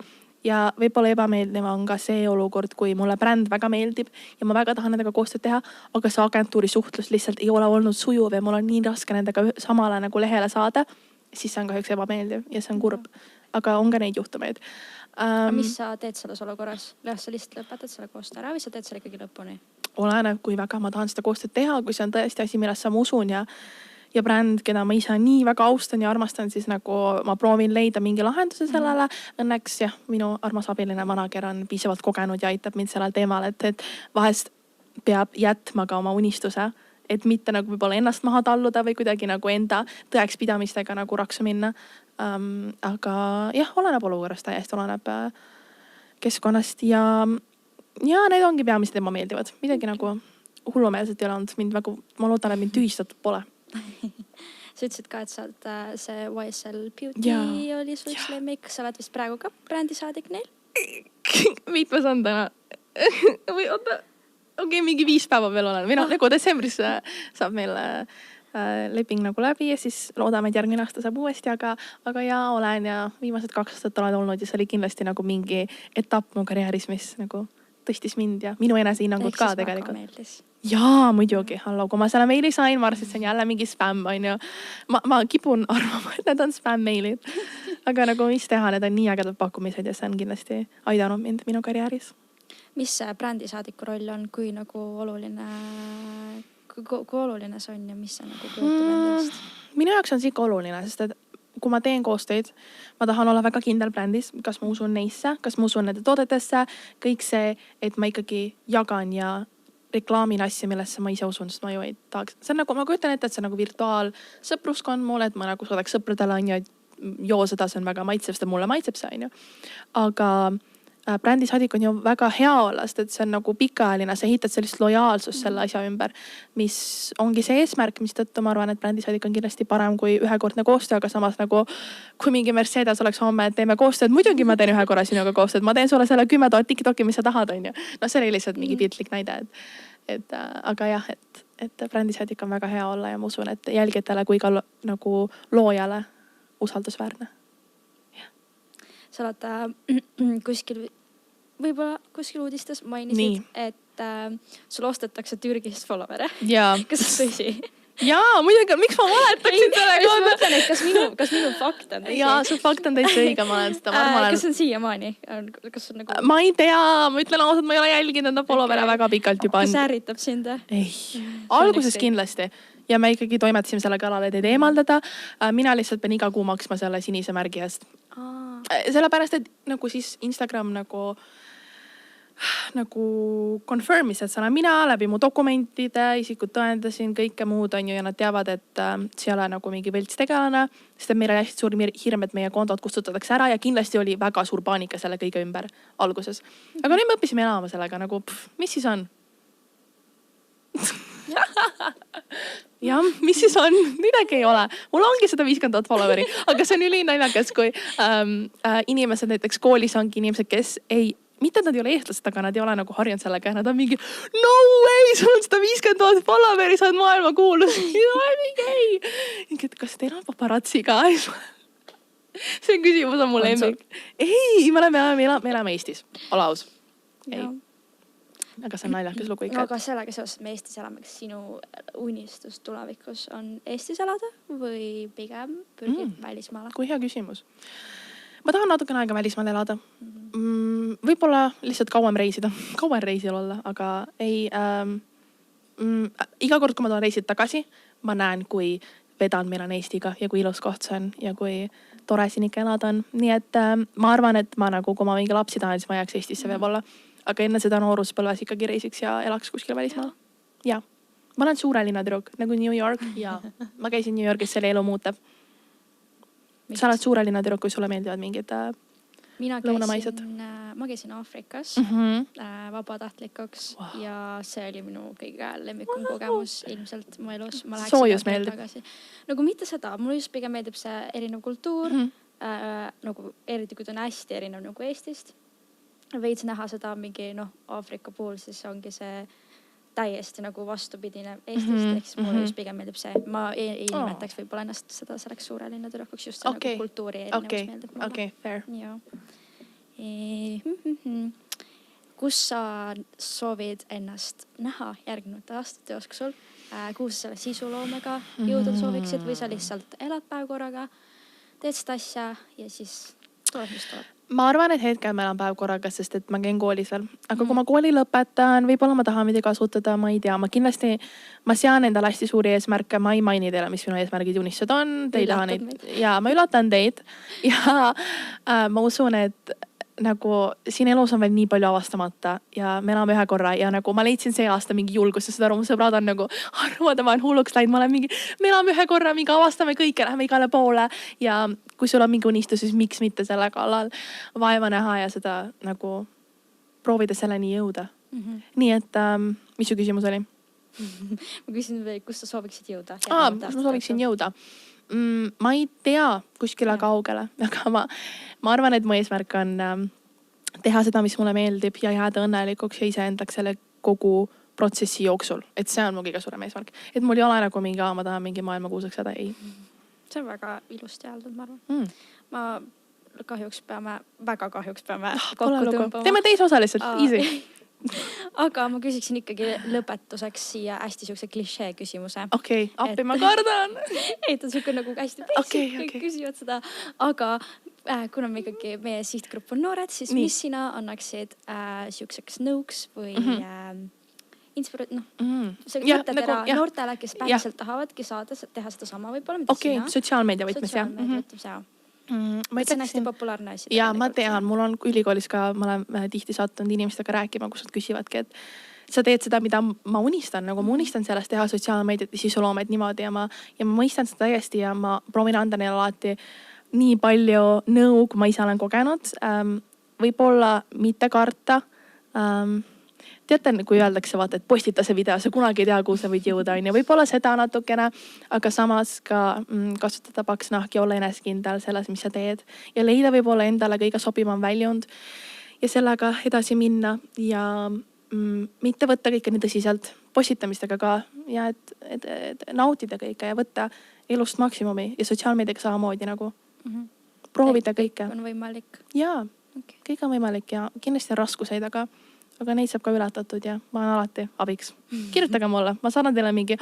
ja võib-olla ebameeldiv on ka see olukord, kui mulle bränd väga meeldib ja ma väga tahan nendega koostööd teha, aga see agentuuri suhtlus lihtsalt ei ole olnud sujuv ja mul on nii raske nendega samale nagu lehele saada, siis see on kahjuks ebameeldiv ja see on kurb. Aga on ka neid juhtumeid. Mis sa teed selles olukorras? Sa lihtsalt lõpetad selle koostöö ära või sa teed selle ikkagi lõpuni? Oleneb, kui väga ma tahan seda koostööd teha, kui see on tõesti asi, millesse ma usun ja bränd, keda ma ise nii väga austan ja armastan, siis nagu ma proovin leida mingi lahenduse sellele. Õnneks jah, minu armas abiline manager on piisavalt kogenud ja aitab mind sellel teemal, et vahest peab jätma ka oma unistuse, et mitte nagu võib-olla ennast maha talluda või kuidagi nagu enda tõekspidamistega nagu raksu minna. Aga jah, oleneb olukorrast täiesti, oleneb keskkonnast ja need ongi peamised ebameeldivad. Midagi nagu hullumeelset ei ole olnud. Ma loodan, et mind tühistatud pole. Sa ütlesid ka, et sa oled see YSL Beauty oli sul üks lemmik. Sa oled vist praegu ka brändisaadik neil? Mitmes on täna? Või oota, mingi 5 päeva veel olen. Või nagu detsembris saab meil leping nagu läbi ja siis loodame, et järgmine aasta saab uuesti, aga olen ja viimased 2 aastat olen olnud ja see oli kindlasti nagu mingi etapp mu karjääris, mis nagu tõstis mind ja minu enesehinnangut ka tegelikult. Jaa, muidugi. Kui ma selle meili sain, ma arvasin, et see on jälle mingi spämm, on ju. Ma kipun arvama, et need on spämm-meilid. Aga nagu mis teha, need on nii ägedad pakkumised ja see on kindlasti aidanud mind minu karjääris. Mis see brändisaadiku roll on, kui nagu oluline see on ja mis see nagu kujutab endast? Minu jaoks on see ikka oluline, sest et kui ma teen koostöid, ma tahan olla väga kindel brändis, kas ma usun neisse, kas ma usun nende toodetesse, kõik see, et ma ikkagi jagan ja reklaamin asja, millesse ma ise usun, sest ma ju ei tahaks. See on nagu, ma kujutan ette, et see on nagu virtuaalsõpruskond mulle, et ma nagu saadaks sõpradele on ju, joo seda, see on väga maitsev, sest mulle maitseb see on ju. Aga brändisaadik on ju väga hea olla, sest et see on nagu pikaajaline, sa ehitad sellist lojaalsust selle asja ümber, mis ongi see eesmärk, mis tõttu ma arvan, et brändisaadik on kindlasti parem kui ühekordne koostöö, aga samas nagu kui mingi Mercedes oleks homme, et teeme koostööd, muidugi ma teen ühe korra sinuga koostööd, ma teen sulle selle 10 000 TikToki, mis sa tahad, on ju. No see oli lihtsalt mingi piltlik näide, aga jah, et brändisaadik on väga hea olla ja ma usun, et jälgijatele kui ka nagu loojale usaldusväärne. Sa oled võib-olla kuskil uudistes mainisid, et sul ostetakse Türgist followere. Kas see tõsi? Jaa, muidugi, miks ma valetaksin selle kohta? Kas minu fakt on tõsi? Jaa, su fakt on täitsa õige, ma olen seda Kas on siiamaani? Nagu... Ma ei tea, ma ütlen ausalt, ma ei ole jälginud enda followere väga pikalt juba. Kas see ärritab sind? Ei, alguses kindlasti. Ja me ikkagi toimetasime selle kalale, et eemaldada. Mina lihtsalt pean iga kuu maksma selle sinise märgi eest. Sellepärast, et nagu siis Instagram nagu confirmis, et see olen mina läbi mu dokumentide, isikud tõendasin kõike muud on ju ja nad teavad, et see ei ole nagu mingi võlts tegelane, sest et meil oli hästi suur hirm, et meie kontod kustutatakse ära ja kindlasti oli väga suur paanika selle kõige ümber alguses. Aga nüüd me õppisime elama sellega nagu, mis siis on? Jah, mis siis on? Midagi ei ole. Mul ongi 150 000 followeri, aga see on ülinaljakas, kui inimesed näiteks koolis ongi inimesed, kes mitte nad ei ole eestlased, aga nad ei ole nagu harjunud sellega ja nad on mingi no way, sul on 150 000 followeri, sa oled maailma kuulus. Kas teil on paparazzi ka? See küsimus on mul lemmik. Ei, me elame Eestis. Ole aus. Ei. Aga see on naljakas lugu ikka. Aga sellega seoses me Eestis elame, kas sinu unistus tulevikus on Eestis elada või pigem pürgib välismaale? Kui hea küsimus. Ma tahan natukene aega välismaal elada. Võib-olla lihtsalt kauem reisil olla, aga ei. Iga kord, kui ma tulen reisid tagasi, ma näen, kui vedan meil on Eestiga ja kui ilus koht see on ja kui tore siin ikka elada on. Nii et ma arvan, et ma nagu, kui ma mingi lapsi tahan, siis ma jääks Eestisse võib-olla. Aga enne seda nooruspõlves ikkagi reisiks ja elaks kuskil välismaal. Ja. Ma olen suure linna tüdruk, nagu New York. Ja. Ma käisin New Yorgis, selle elu muutab. Sa oled suure linna tüdruk, kui sulle meeldivad mingid lõunamaised? Ma käisin Aafrikas vabatahtlikuks ja see oli minu kõige lemmikum kogemus ilmselt mu elus. Soojus meeldib? Nagu mitte seda, mulle just pigem meeldib see erinev kultuur, nagu eriti kui ta on hästi erinev nagu Eestist. Veits näha seda mingi Aafrika puhul, siis ongi see täiesti nagu vastupidine Eestist, ehk siis mulle just pigem meeldib see. Ma ei nimetaks võib-olla ennast selleks suure linna tüdrukuks, just see nagu kultuuri erinevus meeldib. Okay, fair. Kus sa soovid ennast näha järgnevate aastate jooksul? Kuhu sa selle sisuloomega jõuda sooviksid või sa lihtsalt elad päev korraga, teed seda asja ja siis tuleb, mis tuleb? Ma arvan, et hetkel ma elan päev korraga, sest et ma käin koolis veel. Aga kui ma kooli lõpetan, võib-olla ma tahan midagi kasutada, ma ei tea. Ma sean endale hästi suuri eesmärke. Ma ei maini teile, mis minu eesmärgid unistused on. Te ei taha neid. Ja ma üllatan teid. Ja ma usun, et nagu siin elus on veel nii palju avastamata ja me elame ühe korra ja nagu ma leidsin see aasta mingi julgust ja seda aru, mu sõbrad on nagu arvavad, ma olen hulluks läinud, ma olen mingi, me elame ühe korra, mingi avastame kõike, läheme igale poole ja kui sul on mingi unistus, siis miks mitte selle kallal vaeva näha ja seda nagu proovida selleni jõuda. Nii et, mis su küsimus oli? Ma küsin veel, kus sa sooviksid jõuda? Kus ma sooviksin jõuda? Ma ei tea kuskile kaugele, aga ma arvan, et mu eesmärk on teha seda, mis mulle meeldib ja jääda õnnelikuks ja iseendaks selle kogu protsessi jooksul. Et see on mu kõige suurem eesmärk. Et mul ei ole nagu mingi, ma tahan mingi maailmakuusaks seda, ei. See on väga ilusti öeldud, ma arvan. Ma väga kahjuks peame kokku tõmbama. Teeme teise osa lihtsalt, easy. Aga ma küsiksin ikkagi lõpetuseks siia hästi siukse klišee küsimuse. Okei, appi ma kardan. Et on siuke nagu hästi basic, kõik küsivad seda. Aga kuna me ikkagi, meie sihtgrupp on noored, siis mis sina annaksid siukseks nõuks või mõttetera noortele, kes päriselt tahavadki teha seda sama võib-olla, mida sina. Sotsiaalmeedia võtmes, jah. Sotsiaalmeedia võtmes, jah. See on hästi populaarne asi. Ja ma tean, mul on ülikoolis ka, ma olen tihti sattunud inimestega rääkima, kus nad küsivadki, et sa teed seda, mida ma unistan, nagu ma unistan sellest teha sotsiaalmeediat ja sisuloomeid niimoodi ja ma mõistan seda täiesti ja ma proovin anda neile alati nii palju nõu, kui ma ise olen kogenud. Võib-olla mitte karta. Teate, kui öeldakse, vaata, et postita see video, sa kunagi ei tea, kuhu sa võid jõuda. Ja võib-olla seda natukene, aga samas ka kasutada paks nahk ja olla enesekindel selles, mis sa teed. Ja leida võib-olla endale kõige sobivam väljund ja sellega edasi minna ja mitte võtta kõike nii tõsiselt postitamistega ka ja et nautida kõike ja võtta elust maksimumi ja sotsiaalmeediaga samamoodi nagu proovida kõike. On võimalik. Jaa, kõik on võimalik ja kindlasti on raskuseid, aga neid saab ka ületatud ja ma olen alati abiks. Kirjutage mulle, ma saadan teile mingi,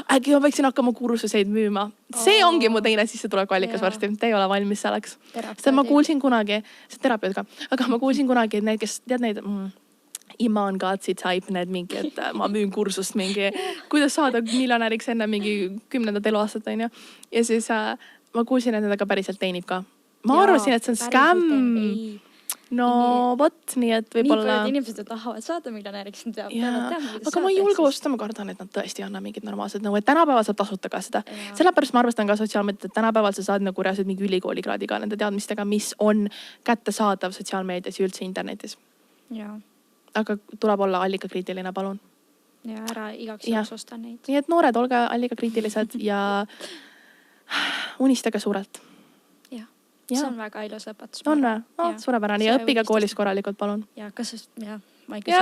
äkki ma võiksin hakkama kursuseid müüma. See ongi mu teine sissetuleku allikas varsti. Te ei ole valmis selleks. Seda ma kuulsin kunagi, see terapeut ka, aga ma kuulsin kunagi, et need, kes tead neid Iman Katsi type, need mingi, et ma müün kursust mingi, kuidas saada miljonäriks enne mingi 10. eluaastat, on ju. Ja siis ma kuulsin, et need aga päriselt teenib ka. Ma arvasin, et see on scam. No vot, nii et võib-olla... Nii palju inimesed tahavad saada miljonäriks. Aga ma ei julge osta, ma kardan, et nad tõesti anna mingid normaalsed nõu. Et tänapäeval saab tasuta ka seda. Sellepärast ma arvestan ka sotsiaalmeediat, et tänapäeval sa saad nagu reaalselt mingi ülikoolikraadiga nende teadmistega, mis on kättesaadav sotsiaalmeedias ja üldse internetis. Aga tuleb olla allikakriitiline, palun. Ja ära igaks jaoks osta neid. Nii et noored, olge allikakriitilised ja unistage suurelt. See on väga ilus lõpetus. On või? Suurepärane. Ja õppige koolis korralikult, palun. Ja kas ma ei küsi.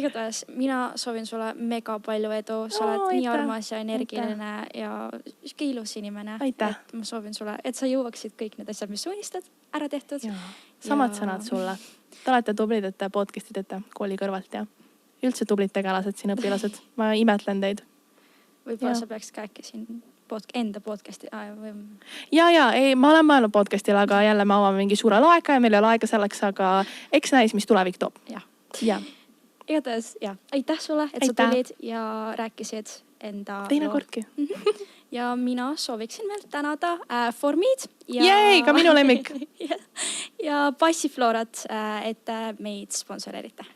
Igatahes, mina soovin sulle mega palju edu. Sa oled nii armas ja energiline ja ilus inimene. Aitäh. Ma soovin sulle, et sa jõuaksid kõik need asjad, mis sa unistad, ära tehtud. Samad sõnad sulle. Te olete tublid, et te podcasti teete kooli kõrvalt ja üldse tublid tegelased siin õpilased. Ma imetlen teid. Võib-olla sa peaks ka äkki siin enda podcasti. Ei, ma olen mõelnud podcastile, aga jälle me avame mingi suure laeka ja meil ei ole aega selleks, aga eks näis, mis tulevik toob. Igatahes, aitäh sulle, et sa tulid ja rääkisid enda teine kordki. Ja mina sooviksin veel tänada Formid. Ka minu lemmik. Ja Passiflorat, et meid sponsoreerite.